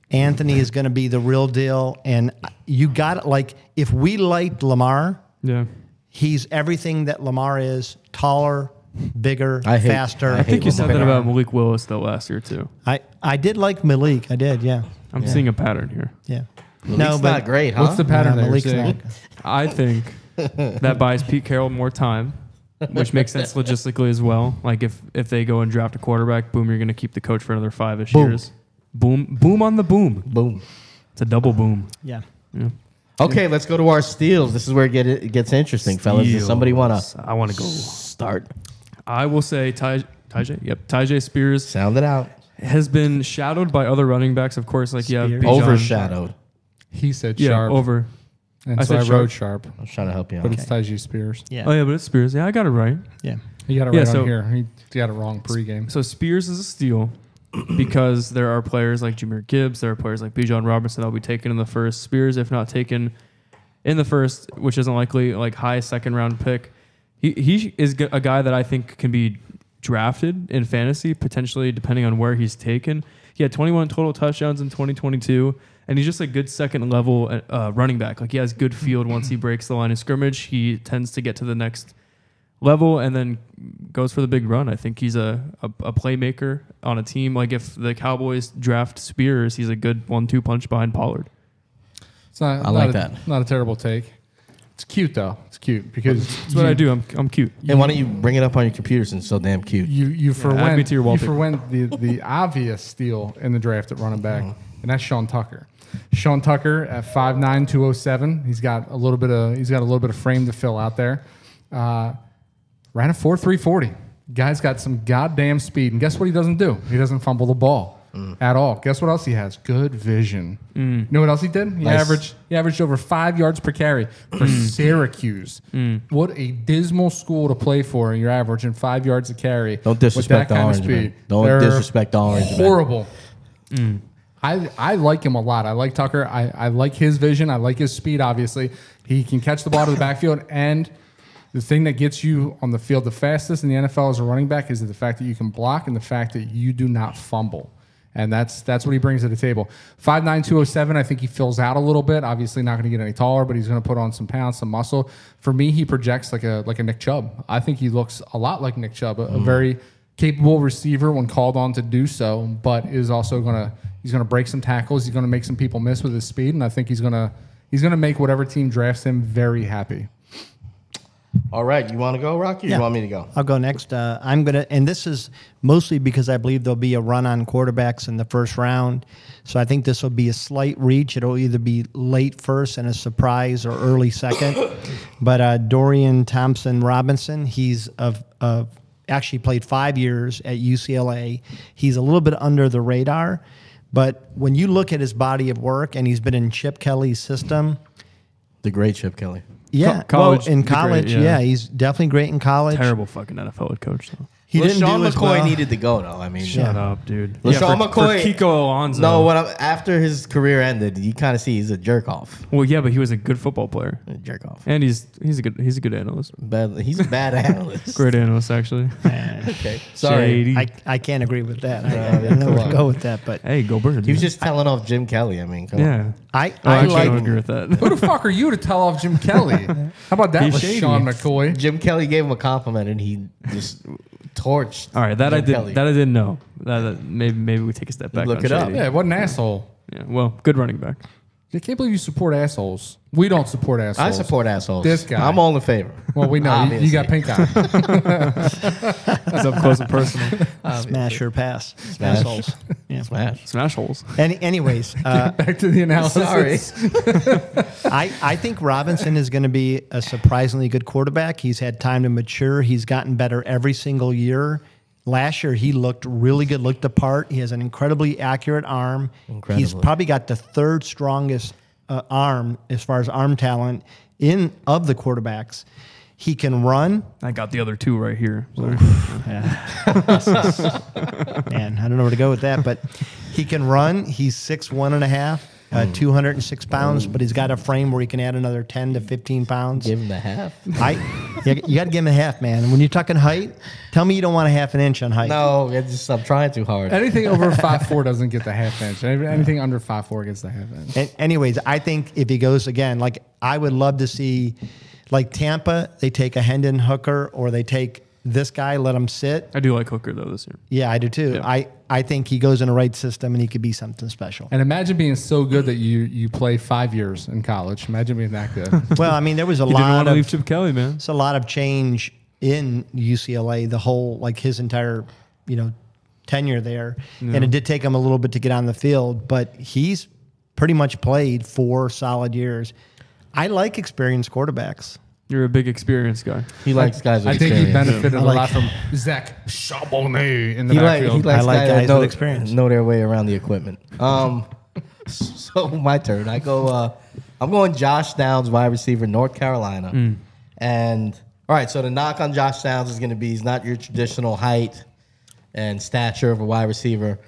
Anthony is going to be the real deal. And you got it. Like if we liked Lamar, Yeah. he's everything that Lamar is: taller, bigger, faster. I think you said that Lamar. about Malik Willis though last year too. I did like Malik. I did. Yeah. I'm seeing a pattern here. Yeah. Malik's not great, huh? What's the pattern there? Malik's Seeing? not. I think that buys Pete Carroll more time, which makes sense logistically as well. Like if they go and draft a quarterback, boom, you're going to keep the coach for another 5-ish Boom. years. Boom on the boom. Boom. It's a double boom. Yeah. Okay, let's go to our steals. This is where it gets interesting, fellas. Does somebody want to I want to go. start? I will say Tajay. Yep, Tajay Spears Sound it out. has been shadowed by other running backs, of course. Like yeah, Spears. Bijan. Overshadowed. He said Yeah, sharp. over. And I so I said wrote sharp. I was trying to help you out. But it's Tajay Spears. Yeah. Oh yeah, but it's Spears. Yeah, I got it right. Yeah. He got it Yeah, right so- on here. He got it wrong pregame. So Spears is a steal because there are players like Jahmyr Gibbs, there are players like Bijan Robinson that will be taken in the first. Spears, if not taken in the first, which isn't likely, like high second round pick. He is a guy that I think can be drafted in fantasy, potentially depending on where he's taken. He had 21 total touchdowns in 2022, and he's just a good second level running back. Like he has good field once he breaks the line of scrimmage. He tends to get to the next level and then goes for the big run. I think he's a playmaker on a team. Like if the Cowboys draft Spears, he's a good 1-2 punch behind Pollard. It's not, I like that. Not a terrible take. It's cute though. It's cute because That's what I do. I'm cute. Hey, why don't you bring it up on your computer since it's so damn cute? You add me to your wallpaper. forwent the obvious steal in the draft at running back, and that's Sean Tucker. Sean Tucker at 5'9", 207. He's got a little bit of frame to fill out there. Ran a 4.340. Guy's got some goddamn speed, and guess what he doesn't do? He doesn't fumble the ball at all. Guess what else he has? Good vision. You know what else he did? He averaged over 5 yards per carry for Syracuse. What a dismal school to play for. You're averaging 5 yards a carry. Don't disrespect the Orange Man. Don't disrespect the Orange Man. Horrible. I like him a lot. I like Tucker. I like his vision. I like his speed, obviously. He can catch the ball to the backfield. And the thing that gets you on the field the fastest in the NFL as a running back is the fact that you can block and the fact that you do not fumble. And that's what he brings to the table. 5'9", 207, I think he fills out a little bit. Obviously not going to get any taller, but he's going to put on some pounds, some muscle. For me, he projects like a Nick Chubb. I think he looks a lot like Nick Chubb, a very capable receiver when called on to do so, but is also he's gonna break some tackles. He's gonna make some people miss with his speed, and I think he's gonna make whatever team drafts him very happy. All right, you want to go, Rocky? Or Yeah. you want me to go? I'll go next. I'm going to, and this is mostly because I believe there'll be a run on quarterbacks in the first round. So I think this will be a slight reach. It'll either be late first and a surprise or early second. But Dorian Thompson-Robinson, he's actually played 5 years at UCLA. He's a little bit under the radar. But when you look at his body of work, and he's been in Chip Kelly's system. The great Chip Kelly. Yeah, College, in he'd be great, college, yeah. he's definitely great in college. Terrible fucking NFL head coach though. He didn't LaShawn do as McCoy well. needed to go, though. I mean, Shut up, dude. LaShawn for McCoy. Kiko Alonso. No, after his career ended, you kind of see he's a jerk off. Well, yeah, but he was a good football player, Jerk off. and he's a good analyst. He's a bad analyst. Great analyst, actually. Okay. Sorry. Shady. I can't agree with that. I don't know where to go with that, but Hey, go Birds. He was man. just telling off Jim Kelly. I mean, come on. Yeah. I Actually, I don't like agree with that. Who the fuck are you to tell off Jim Kelly? How about that, He's shady. Sean McCoy? Jim Kelly gave him a compliment, and he just torched. All right, that Jim I did. Kelly. That I didn't know. Maybe we take a step back. Look on it up. Shady. Yeah, what an asshole. Yeah. Well, good running back. I can't believe you support assholes. We don't support assholes. I support assholes. This guy. I'm all in favor. Well, we know. You got pink eye. That's up close and personal. smash or pass. Smash. Assholes. Yeah. Smash. Smash holes. Anyways, Back to the analysis. Sorry. I think Robinson is going to be a surprisingly good quarterback. He's had time to mature. He's gotten better every single year. Last year, he looked really good, looked the part. He has an incredibly accurate arm. Incredibly. He's probably got the third strongest arm as far as arm talent of the quarterbacks. He can run. I got the other two right here. Sorry. Man, I don't know where to go with that, but he can run. He's 6'1.5", 206 pounds, but he's got a frame where he can add another 10 to 15 pounds. Give him the half. You got to give him a half, man. When you're talking height, tell me you don't want a half an inch on height. No, I'm trying too hard. Anything over 5'4" doesn't get the half inch. Anything under 5'4" gets the half inch. Anyways, I think if he goes again, like I would love to see, like Tampa, they take a Hendon Hooker or they take this guy, let him sit. I do like Hooker though this year. Yeah, I do too. Yeah. I think he goes in the right system and he could be something special. And imagine being so good that you play 5 years in college. Imagine being that good. Well, I mean, there was a He didn't lot want to of leave Chip Kelly, man. it's a lot of change in UCLA. The whole like his entire tenure there, and it did take him a little bit to get on the field, but he's pretty much played 4 solid years. I like experienced quarterbacks. You're a big experience guy. He likes guys with I think he experience. benefited I a like- lot from Zach Charbonnet in the He backfield. likes I like guys that with experience. know their way around the equipment. So my turn. I go. I'm going Josh Downs, wide receiver, North Carolina. And all right, so the knock on Josh Downs is going to be he's not your traditional height and stature of a wide receiver,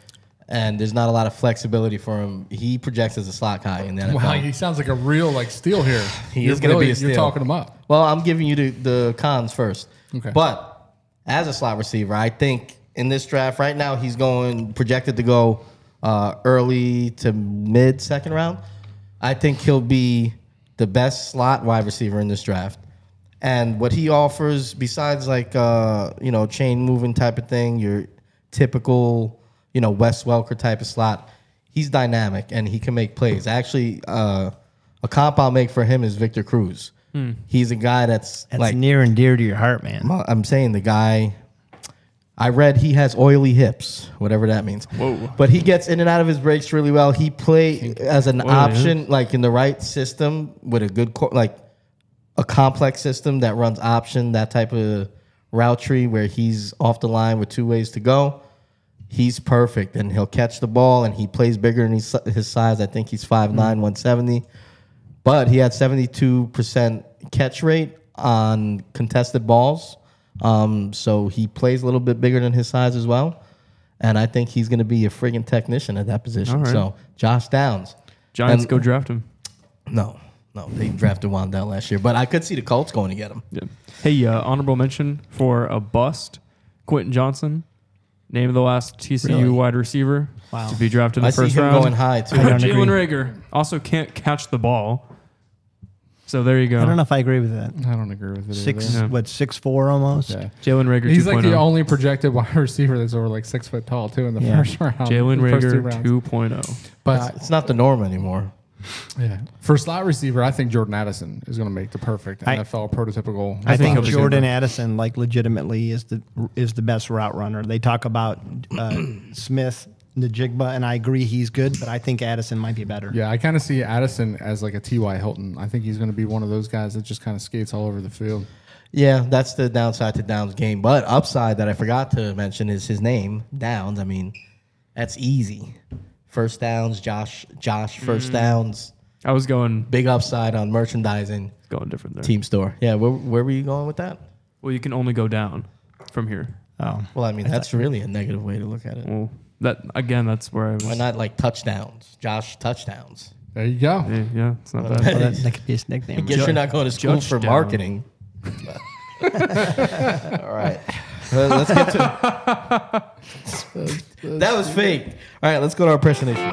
and there's not a lot of flexibility for him. He projects as a slot guy in the NFL. Wow, he sounds like a real steal here. He is gonna be a steal. You're talking him up. Well, I'm giving you the cons first. Okay. But as a slot receiver, I think in this draft right now, he's projected to go early to mid second round. I think he'll be the best slot wide receiver in this draft. And what he offers, besides chain moving type of thing, your typical, Wes Welker type of slot, he's dynamic and he can make plays. Actually, a comp I'll make for him is Victor Cruz. He's a guy that's like near and dear to your heart, man. I'm saying the guy. I read he has oily hips, whatever that means. Whoa. But he gets in and out of his breaks really well. He play as an option, like in the right system with a good, a complex system that runs option, that type of route tree where he's off the line with 2 ways to go. He's perfect, and he'll catch the ball, and he plays bigger than his size. I think he's 5'9", 170. But he had 72% catch rate on contested balls. So he plays a little bit bigger than his size as well. And I think he's going to be a friggin' technician at that position. All right. So Josh Downs. Giants And- go draft him. No, they drafted Wandell last year. But I could see the Colts going to get him. Yeah. Hey, honorable mention for a bust. Quentin Johnson, name of the last TCU Really? wide receiver to be drafted in the I see first him round. going high, too. I don't Jalen agree. Rager also can't catch the ball. So there you go. I don't know if I agree with that. I don't agree with it either. 6'4" almost. Yeah. Jalen Rager 2.0. He's like the only projected wide receiver that's over 6 foot tall too in the first round. Jalen the first 2 Rager rounds. 2.0. But It's not the norm anymore. yeah, for slot receiver, I think Jordan Addison is going to make the perfect I- NFL prototypical. I think he'll be good. Jordan Addison, legitimately, is the best route runner. They talk about Smith, Najigba, and I agree he's good, but I think Addison might be better. Yeah, I kind of see Addison as like a T.Y. Hilton. I think he's going to be one of those guys that just kind of skates all over the field. Yeah, that's the downside to Downs' game. But upside that I forgot to mention is his name, Downs. I mean, that's easy. First downs, Josh, first downs. I was going Big upside on merchandising, different there. team store. Yeah, where were you going with that? Well, you can only go down from here. Oh, Well, I mean, that's really a negative way to look at it. Well, that's where I was. Why not like touchdowns? Josh touchdowns. There you go. Yeah, it's not bad. well, that could be his nickname. I guess you're not going to school for Judge marketing. All right. Let's get to that was fake. All right, let's go to our pressing issue.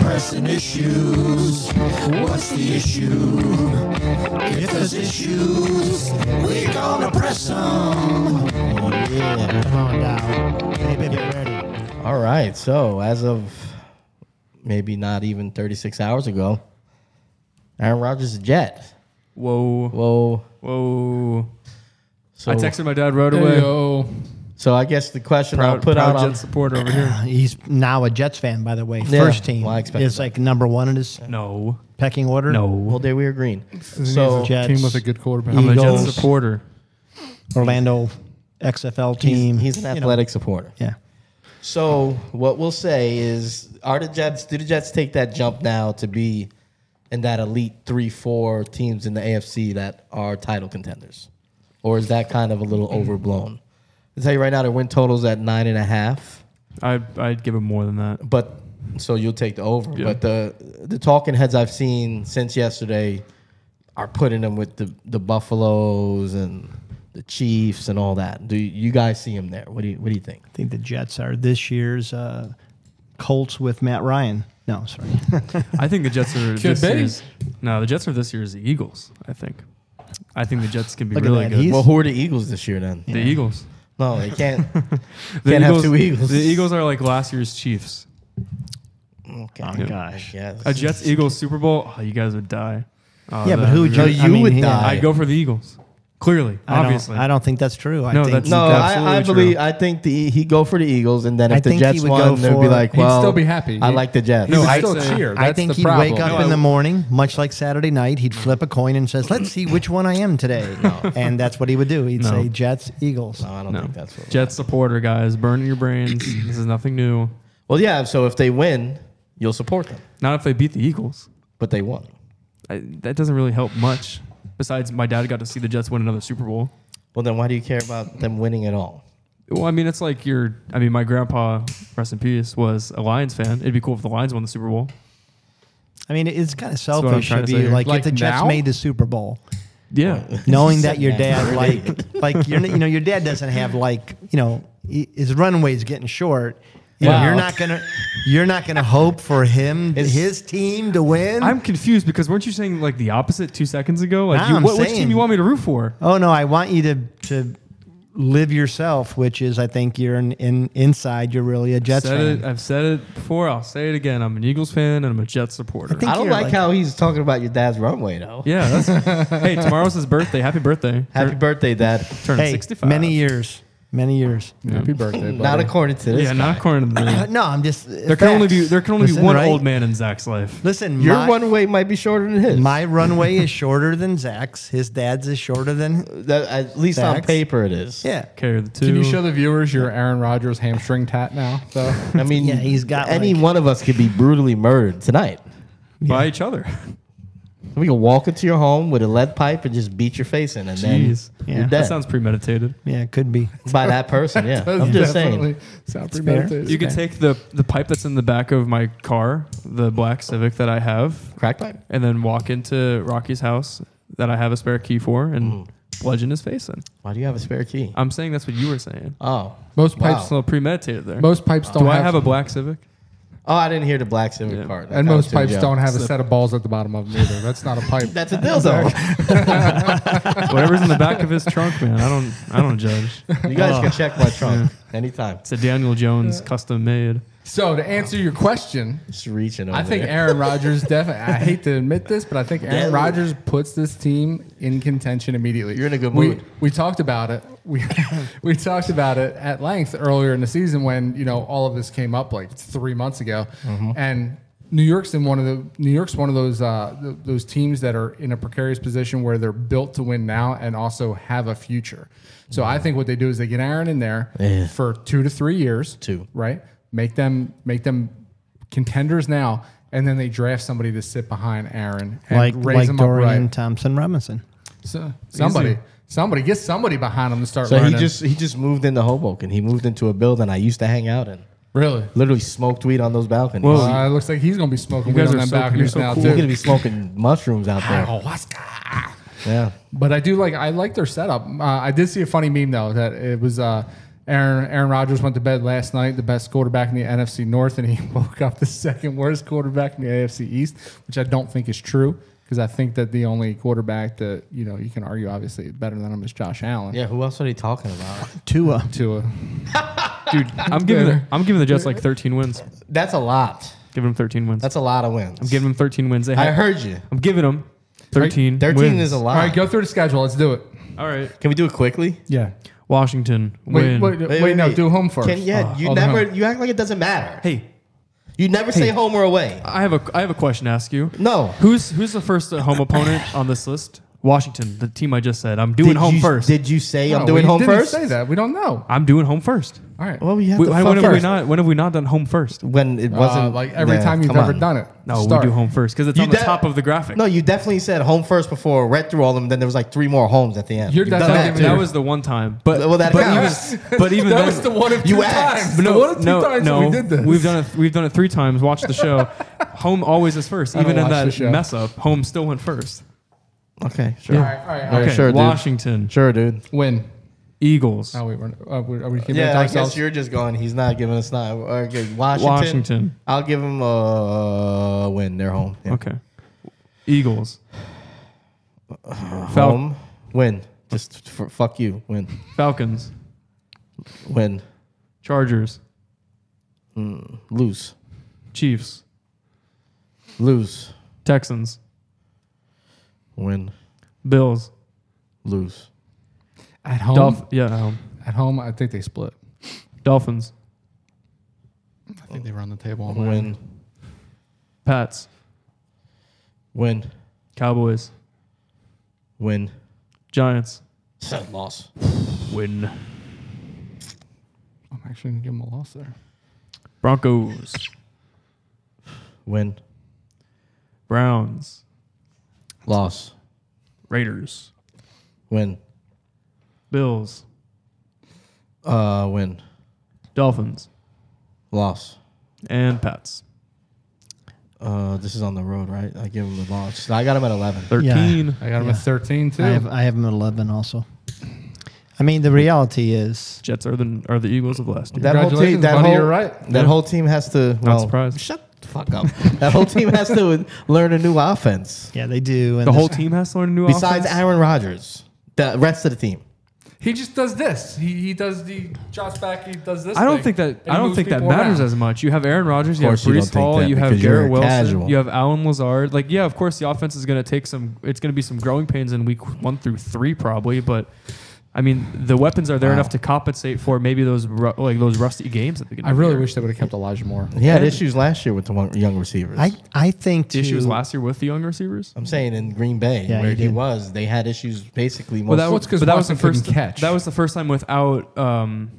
Pressing issues. What's the issue? If there's issues, we're gonna press them. Yeah, come on down. Baby, get ready. All right. So as of maybe not even 36 hours ago, Aaron Rodgers is a Jet. Whoa. So I texted my dad right Hey, away. yo. So I guess the question I'll Proud, put proud out on Jet supporter over here. He's now a Jets fan, by the way. Yeah, First team. well, I expected It's that. like number one in his No. pecking order. well, No. there we are green. He's So a Jets, team with a good quarterback. I'm a Jet Eagles. supporter. Orlando XFL team. he's an athletic supporter. Yeah. So what we'll say is, do the Jets take that jump now to be in that elite 3-4 teams in the AFC that are title contenders? Or is that kind of a little overblown? I'll tell you right now, their win total's at 9.5. I'd give him more than that. But so you'll take the over. Yeah. But the talking heads I've seen since yesterday are putting them with the Buffaloes and the Chiefs and all that. Do you guys see them there? What do you think? I think the Jets are this year's Colts with Matt Ryan. No, sorry. I think the Jets are Could this be. year's. No, the Jets are this year's the Eagles. I think the Jets can be Look at really that. good. He's- Well, who are the Eagles this year then? The Eagles. No, they can't. The Can't have Eagles, two Eagles. The Eagles are like last year's Chiefs. Okay. Oh, gosh. Yes. A Jets Eagles Super Bowl. Oh, you guys would die. Yeah, but who would you? No, you would die. I'd go for the Eagles. Clearly, obviously. I don't think that's true. I No, think that's- No, Absolutely I true. believe. I think he'd go for the Eagles, and then I if the think he Jets would won, go they'd be for- like, He'd "Well, still be happy. I like the Jets." No, No, I'd I'd still say- cheer. I That's think the he'd problem. wake up in the morning, much like Saturday night. He'd flip a coin and says, "Let's see which one I am today." And that's what he would do. He'd No. say Jets, Eagles. No, I don't No. think that's what. Jets supporter guys, burning your brains. This is nothing new. Well, yeah. So if they win, you'll support them, Not if they beat the Eagles. but they won. That doesn't really help much. Besides, my dad got to see the Jets win another Super Bowl. Well, then why do you care about them winning at all? Well, I mean, it's like my grandpa, rest in peace, was a Lions fan. It'd be cool if the Lions won the Super Bowl. I mean, it's kind of what I'm selfish trying of to say you. here. Like, Like if the Jets now? made the Super Bowl, Yeah. knowing that your dad, Saturday. like your dad doesn't have his runway's getting short. You know, Wow. you're not gonna hope for his team to win. I'm confused because weren't you saying like the opposite 2 seconds ago? Like, Nah, I'm which saying- team you want me to root for? Oh no, I want you to live yourself, which is I think you're inside you're really a Jets fan. I've said it before. I'll say it again. I'm an Eagles fan and I'm a Jets supporter. think I don't you're like like- how he's talking about your dad's runway, though. Yeah. Hey, tomorrow's his birthday. Happy birthday. Happy birthday, Dad. Turn Hey, 65. many years. Happy birthday, buddy. Not according to this. Yeah, not guy. according to the. No, I'm just There can only be Listen, one right? old man in Zach's life. Listen, Your my, runway might be shorter than his. my runway is shorter than Zach's. His dad's is shorter than At least on Facts. paper, it is. yeah. Carry the two. Can you show the viewers your Aaron Rodgers hamstring tat now? So I mean, Yeah, he's got, any like- one of us could be brutally murdered tonight. by each other? We can walk into your home with a lead pipe and just beat your face in, and Jeez. then Yeah. you're That dead sounds premeditated. Yeah, it could be. by that person. Yeah, I'm just saying. Sound fair. premeditated. You can take the pipe that's in the back of my car, the black Civic that I have, Crack pipe. and then walk into Rocky's house that I have a spare key for and bludgeon his face in. Why do you have a spare key? I'm saying that's what you were saying. Oh, Most Wow. pipes, It's a little premeditated there. most pipes don't Do I have, have a black Civic? oh, I didn't hear the black Civic Yeah. part. and most pipes don't have a set of balls at the bottom of them either. That's not a pipe. That's a dildo. Whatever's in the back of his trunk, man. I don't judge. You guys can check my trunk anytime. It's a Daniel Jones custom made. So to answer your question, Just reaching over I think there. Aaron Rodgers definitely. I hate to admit this, but I think Aaron Rodgers puts this team in contention immediately. You're in a good mood. We talked about it. We talked about it at length earlier in the season when all of this came up like 3 months ago, and New York's one of those teams that are in a precarious position where they're built to win now and also have a future. So I think what they do is they get Aaron in there Yeah. for 2 to 3 years. Right? Make them contenders now, and then they draft somebody to sit behind Aaron and raise like them Dorian upright. Thompson Robinson. So somebody. Somebody get somebody behind him to start So running. he just moved into Hoboken. He moved into a building I used to hang out in. Really? Literally smoked weed on those balconies. Whoa. It looks like he's gonna be smoking You weed guys on are them so- balconies you're so now cool. He's too. gonna be smoking mushrooms out there. Ayahuasca. Yeah. But I like their setup. I did see a funny meme though that it was Aaron Rodgers went to bed last night, the best quarterback in the NFC North, and he woke up the second worst quarterback in the AFC East, which I don't think is true because I think that the only quarterback that you can argue obviously better than him is Josh Allen. Yeah. Who else are they talking about? Tua. Tua. Dude, I'm giving the Jets like 13 wins. That's a lot. Giving them 13 wins. That's a lot of wins. I'm giving them 13 wins. I heard you. I'm giving them 13. 13 wins. is a lot. All right, go through the schedule. Let's do it. All right. Can we do it quickly? Yeah. Washington Wait, win. no, do home first. You I'll do never. home. You act like it doesn't matter. Hey, You never say home or away. I have a question to ask you. No. Who's the first home opponent on this list? Washington, the team I just said. I'm doing home first. Did you say No, I'm doing we home didn't first? Say that. We don't know. I'm doing home first. All right. Well, we have When to have fuck we first. not? When have we not done home first? When it wasn't like every yeah, time you've come ever on. done it. No, Start. we do home first because it's You on the de- top of the graphic. No, you definitely said home first before I read through all of them. Then there was like 3 more homes at the end. You're You've done definitely that giving too. that was the one time. But Well, that but counts. even but even That then, was the one of You two asked. times. The one of two times that no, we did this. We've done it 3 times. Watch the show. Home always is first. I don't Even in watch the that show. mess up, home still went first. Okay, sure. All right. All right. Okay, sure, dude. Washington, Sure, dude. Win. Eagles, Oh, wait. Are we keeping it Yeah, to I ourselves? guess you're just going. He's not giving us not. Okay, Washington. Washington. I'll give him a win. They're home. Yeah. Okay, Eagles, Home. Win. Just fuck you. Win. Falcons, Win. Chargers, Lose. Chiefs, Lose. Texans, Win. Bills, Lose. At home. At home, I think they split. Dolphins, I think they were on the table. Win. Pats, Win. Cowboys, Win. Giants, Loss. win. I'm actually going to give them a loss there. Broncos, Win. Browns, Loss. Raiders, Win. Bills, Win. Dolphins, Loss. and Pats. This is on the road, right? I give him the loss. I got him at 11. 13. I got them at 13 too. I have him at 11 also. I mean, the reality is, Jets are the Eagles of last year. That whole team. Congratulations, That buddy, whole, you're right. That whole team has to. Well, surprised. Shut the fuck up. That whole team has to learn a new offense. yeah, they do. And The whole this- team has to learn a new Besides offense? Aaron Rodgers, the rest of the team. He just does this. He does the Josh back. He does this. I don't thing, think that and he moves that people matters around. as much. You have Aaron Rodgers, you have course you don't Brees think Hall, that you have because you're Garrett a Wilson, casual. you have Alan Lazard. Like, yeah, of course the offense is going to take some. It's going to be some growing pains in week 1 through 3 probably, but. I mean, the weapons are there enough to compensate for maybe those rusty games at the beginning. I of the really year. wish they would have kept Elijah Moore. He had issues last year with the young receivers. I think The issue was too- last year with the young receivers. I'm saying in Green Bay, Yeah, where he he did. was, they had issues basically. Well, that most- was it's 'cause but that was the Watson couldn't first catch. That was the first time without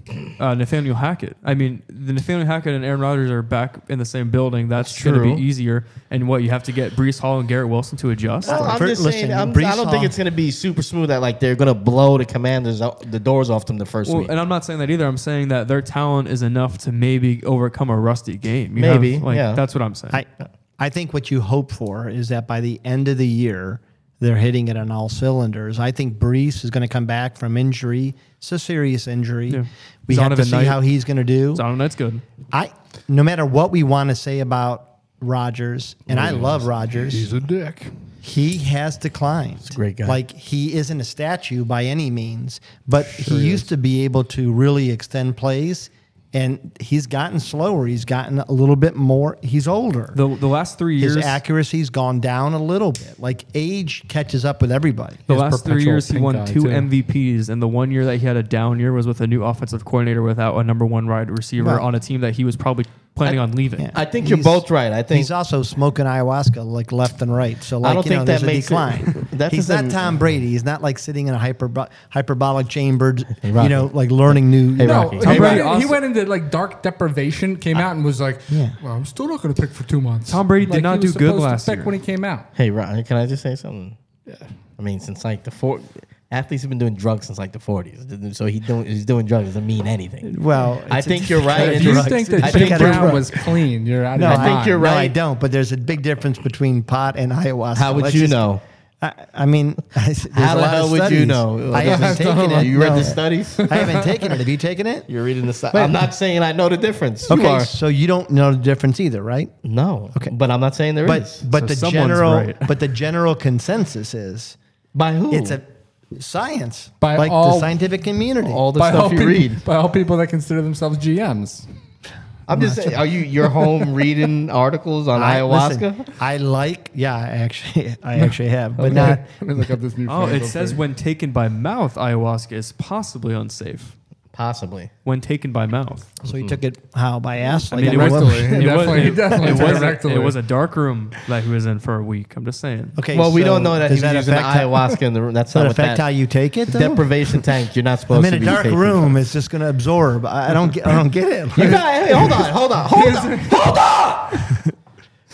Nathaniel Hackett. I mean, the Nathaniel Hackett and Aaron Rodgers are back in the same building. That's going to true. be easier. And what you have to get Brees Hall and Garrett Wilson to adjust. Well, I'm just saying, Listen, I Brees don't think Hall- it's going to be super smooth that like they're going to blow the Commanders the doors off them the first Well, week. and I'm not saying that either. I'm saying that their talent is enough to maybe overcome a rusty game. You Maybe, have, like, yeah. That's what I'm saying. I think what you hope for is that by the end of the year, they're hitting it on all cylinders. I think Brees is going to come back from injury. It's a serious injury. Yeah. We have to Zonovan see Knight. how he's going to do. That's good. No matter what we want to say about Rodgers, and I love Rodgers, He's a dick. he has declined. a great guy. Like, he isn't a statue by any means, but he used to be able to really extend plays, and he's gotten slower. He's gotten a little bit more. He's older. The last 3 years, His accuracy's gone down a little bit. Like, age catches up with everybody. the His last 3 perpetual years he pink won eye, 2 too. MVPs, and the 1 year that he had a down year was with a new offensive coordinator without a number 1 wide receiver Right. on a team that he was probably planning on leaving. Yeah. I think you're He's- both right. I think He's also smoking ayahuasca like left and right. So like, don't think there's that a makes it- decline. that He's not doesn't- Tom Brady. He's not like sitting in a hyperbolic chamber, Rocky. like learning new. Hey, No, Rocky. he, Tom Brady went, also- he went into like dark deprivation, came out and was like, Yeah. "Well, I'm still not going to pick for 2 months." Tom Brady did Like, not he was do good supposed to last pick year. when he came out. Hey, Ryan, can I just say something? Yeah. I mean, since like athletes have been doing drugs since like the 40s. So he's doing drugs doesn't mean anything. Well, I think you're right. If you think that Jim Brown was clean, you're out of your I mind. think you're No, right. I don't. But there's a big difference between pot and ayahuasca. How would you know? I mean, there's How a the lot hell of would you studies. know? I haven't taken it. You read No. the studies? I haven't taken it. Have you taken it? You're reading the studies. I'm not saying I know the difference. You Okay, are. so you don't know the difference either, right? No. Okay. But I'm not saying there is. But So the someone's right. general consensus is By who? it's a science By like all- the scientific community. all the By stuff all you people, read. by all people that consider themselves GMs. I'm just saying, are you're home reading articles on ayahuasca? Listen, I actually have, but not. Let me look up this new. Oh, phrase it real says quick. when taken by mouth, ayahuasca is possibly unsafe. Possibly. When taken by mouth. So you took it how by ass? I mean, Like it was, rectally. it, Definitely it, took it was, rectally. it was a dark room that he was in for a week. I'm just saying. okay. Well, we so don't know that he does was using affect ayahuasca in the room. That's Does not that what affect that how you take it? Though? deprivation tank. You're not supposed I'm in to a be dark taking. room. It's just going to absorb. I don't get it. You guys, hey, hold on.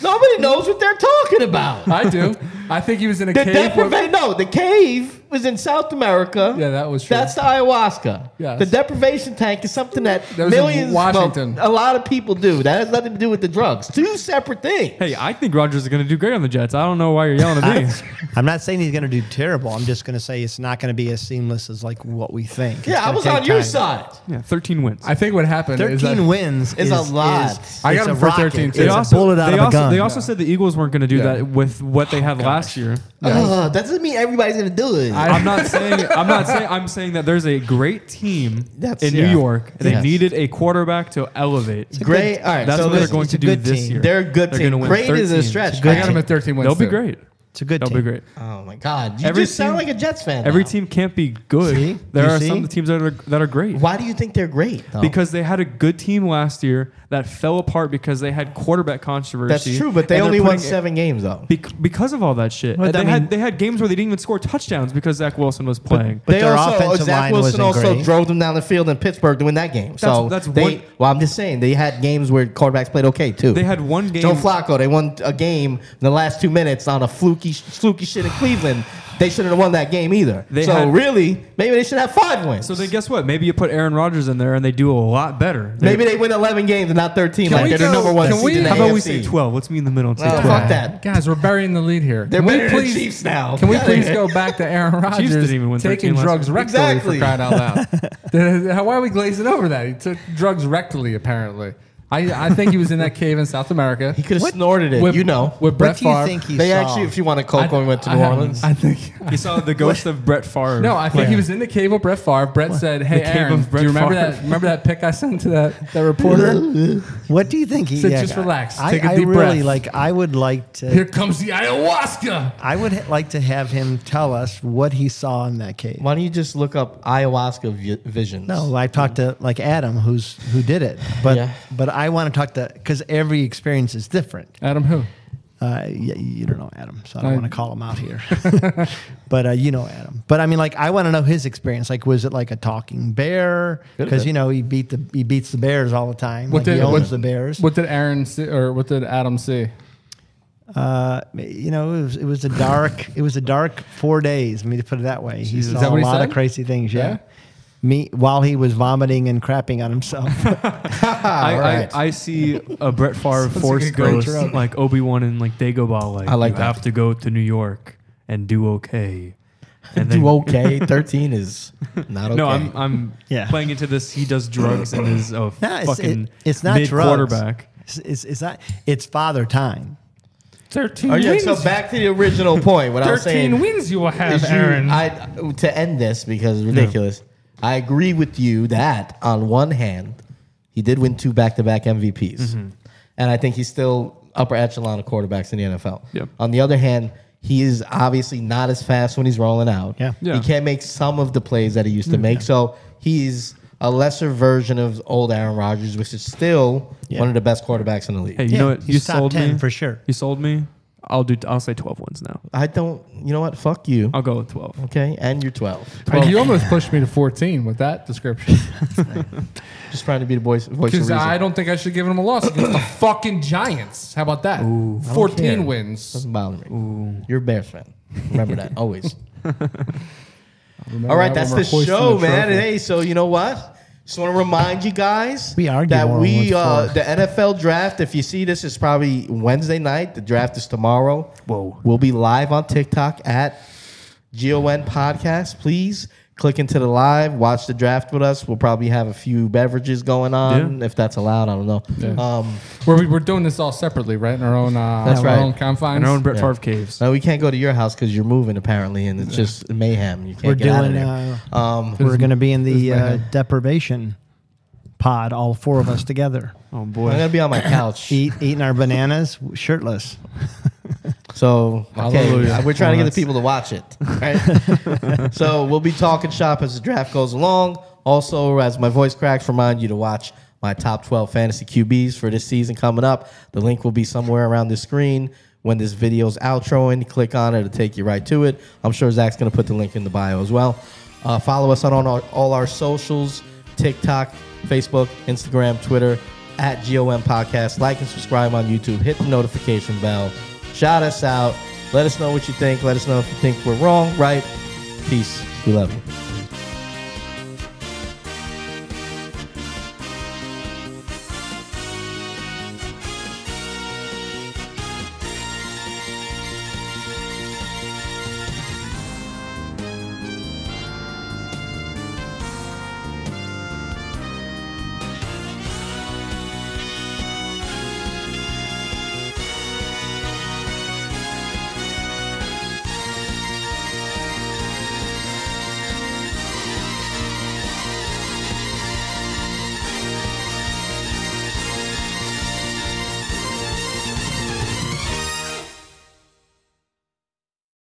Nobody knows what they're talking about. I do. I think he was in a The cave. with- the cave was in South America. Yeah, that was true. That's the ayahuasca. Yes. The deprivation tank is something that That was in millions, Washington. a lot of people do. That has nothing to do with the drugs. Two separate things. Hey, I think Rodgers is going to do great on the Jets. I don't know why you're yelling at me. I'm not saying he's going to do terrible. I'm just going to say it's not going to be as seamless as like what we think. It's Yeah, I gonna was take on your time. side. Yeah, 13 wins. I think what happened is 13 that wins is a lot. I got it's him a for rocket. 13 It's too. a They bullet out of a gun. They also said the Eagles weren't going to do Yeah. that with what they had last year. That doesn't mean everybody's gonna do it. I'm saying that there's a great team That's- in yeah. New York. They Yes. needed a quarterback to elevate. Great. All right. That's so what they're listen, going it's to a do good this team. year. They're a good They're team. gonna win Great is a 13. stretch. I got him at 13 wins. They'll be too. great. It's a good They'll team. be great. Oh my God! You Every just sound team- like a Jets fan. Every now. team can't be good. See? There You are see? some teams that are great. Why do you think they're great? Though? Because they had a good team last year that fell apart because they had quarterback controversy. that's true, but they and they're only won putting- 7 games though. because of all that shit. But I mean- They had games where they didn't even score touchdowns because Zach Wilson was playing. But their offensive Zach line Wilson wasn't also great. drove them down the field in Pittsburgh to win that game. So That's they. one- Well, I'm just saying they had games where quarterbacks played okay too. They had one game. Joe Flacco. They won a game in the last 2 minutes on a fluky shit in Cleveland. They shouldn't have won that game either. They So had- really, maybe they should have 5 wins. So then guess what? Maybe you put Aaron Rodgers in there and they do a lot better. maybe they win 11 games and not 13. Can Like we they're the go- number one can seed we- in the How about we AFC. say 12? Let's meet in the middle and say Oh, 12. fuck that. Guys, we're burying the lead here. They're Can we better than please- Chiefs now. Can we Get please outta here. go back to Aaron Rodgers didn't even win 13 taking last drugs year. rectally Exactly. for crying out loud? Why are we glazing over that? He took drugs rectally, apparently. I think he was in that cave in South America. He could have snorted it. With- You know. With Brett What do you Favre. think he They saw? actually, if you want to coke when we went to New Orleans. I think. You saw the ghost of Brett Favre. No, I think he was in the cave with Brett Favre. Brett said, "Hey, cave Aaron, of do Brett you remember Favre. that? Remember that pic I sent to that reporter? What do you think he? Said, "Just relax. I, Take a I deep really breath." like. I would like to. Here comes the ayahuasca." I would like to have him tell us what he saw in that cave. Why don't you just look up ayahuasca visions? No, I talked to like Adam, who did it, but Yeah. but I want to talk to because every experience is different. Adam, who? You don't know Adam, so I don't want to call him out here. But you know Adam. But I mean, like, I want to know his experience. Like, was it like a talking bear? Because he beats the Bears all the time. He owns the Bears. What did Aaron see, or what did Adam see? It was a dark 4 days. Let me put it that way. He Is saw that a what he lot said? of crazy things. Yeah. Yeah? Me while he was vomiting and crapping on himself. I see a Brett Favre like force a great ghost drug. like Obi-Wan and like Dagobah. Like, I like you that. have to go to New York and do okay. And Do okay. 13 is not okay. No, I'm Yeah. playing into this. He does drugs and is a No, fucking it's not mid drugs. quarterback. It's not. It's father time. 13 Oh, yeah, wins. so back to the original point. What I was 13 saying wins you will have, is Aaron. to end this because it's ridiculous. I agree with you that on one hand, he did win 2 back-to-back MVPs, Mm-hmm. and I think he's still upper echelon of quarterbacks in the NFL. Yep. On the other hand, he is obviously not as fast when he's rolling out. Yeah. Yeah. He can't make some of the plays that he used to make, so he's a lesser version of old Aaron Rodgers, which is still one of the best quarterbacks in the league. Hey, you know what? he's You top sold 10 me for sure. You sold me. I'll say 12 wins now. I don't. You know what? Fuck you. I'll go with 12. Okay, and you're 12. You almost pushed me to 14 with that description. Just trying to be the voice of Because reason. I don't think I should give him a loss against the fucking Giants. How about that? 14 care. wins. Doesn't bother me. You're a Bears fan. Remember that always. All right, that's when the we're hoisting show, the man. trophy. Hey, so you know what? Just want to remind you guys We argued that more than once the NFL draft, if you see this, is probably Wednesday night. The draft is tomorrow. Whoa. We'll be live on TikTok at GON Podcast. Please click into the live, watch the draft with us. We'll probably have a few beverages going on, if that's allowed. I don't know. Yeah. We're doing this all separately, right? In our own, That's our right. own confines. And our own Brett Favre caves. No, we can't go to your house because you're moving apparently, and it's just mayhem. You can't We're get out of doing. there. We're going to be in the deprivation pod, all 4 of us together, Oh I'm boy. gonna be on my couch. eating our bananas shirtless. So okay, Hallelujah. we're trying to get the That's- people to watch it. Right? So we'll be talking shop as the draft goes along. Also, as my voice cracks, remind you to watch my top 12 fantasy QBs for this season coming up. The link will be somewhere around the screen when this video's outroing. Click on it; it'll take you right to it. I'm sure Zach's gonna put the link in the bio as well. Follow us on all our socials: TikTok, Facebook, Instagram, Twitter, at GOM Podcast. Like and subscribe on YouTube. Hit the notification bell. Shout us out. Let us know what you think. Let us know if you think we're wrong, right? Peace. We love you.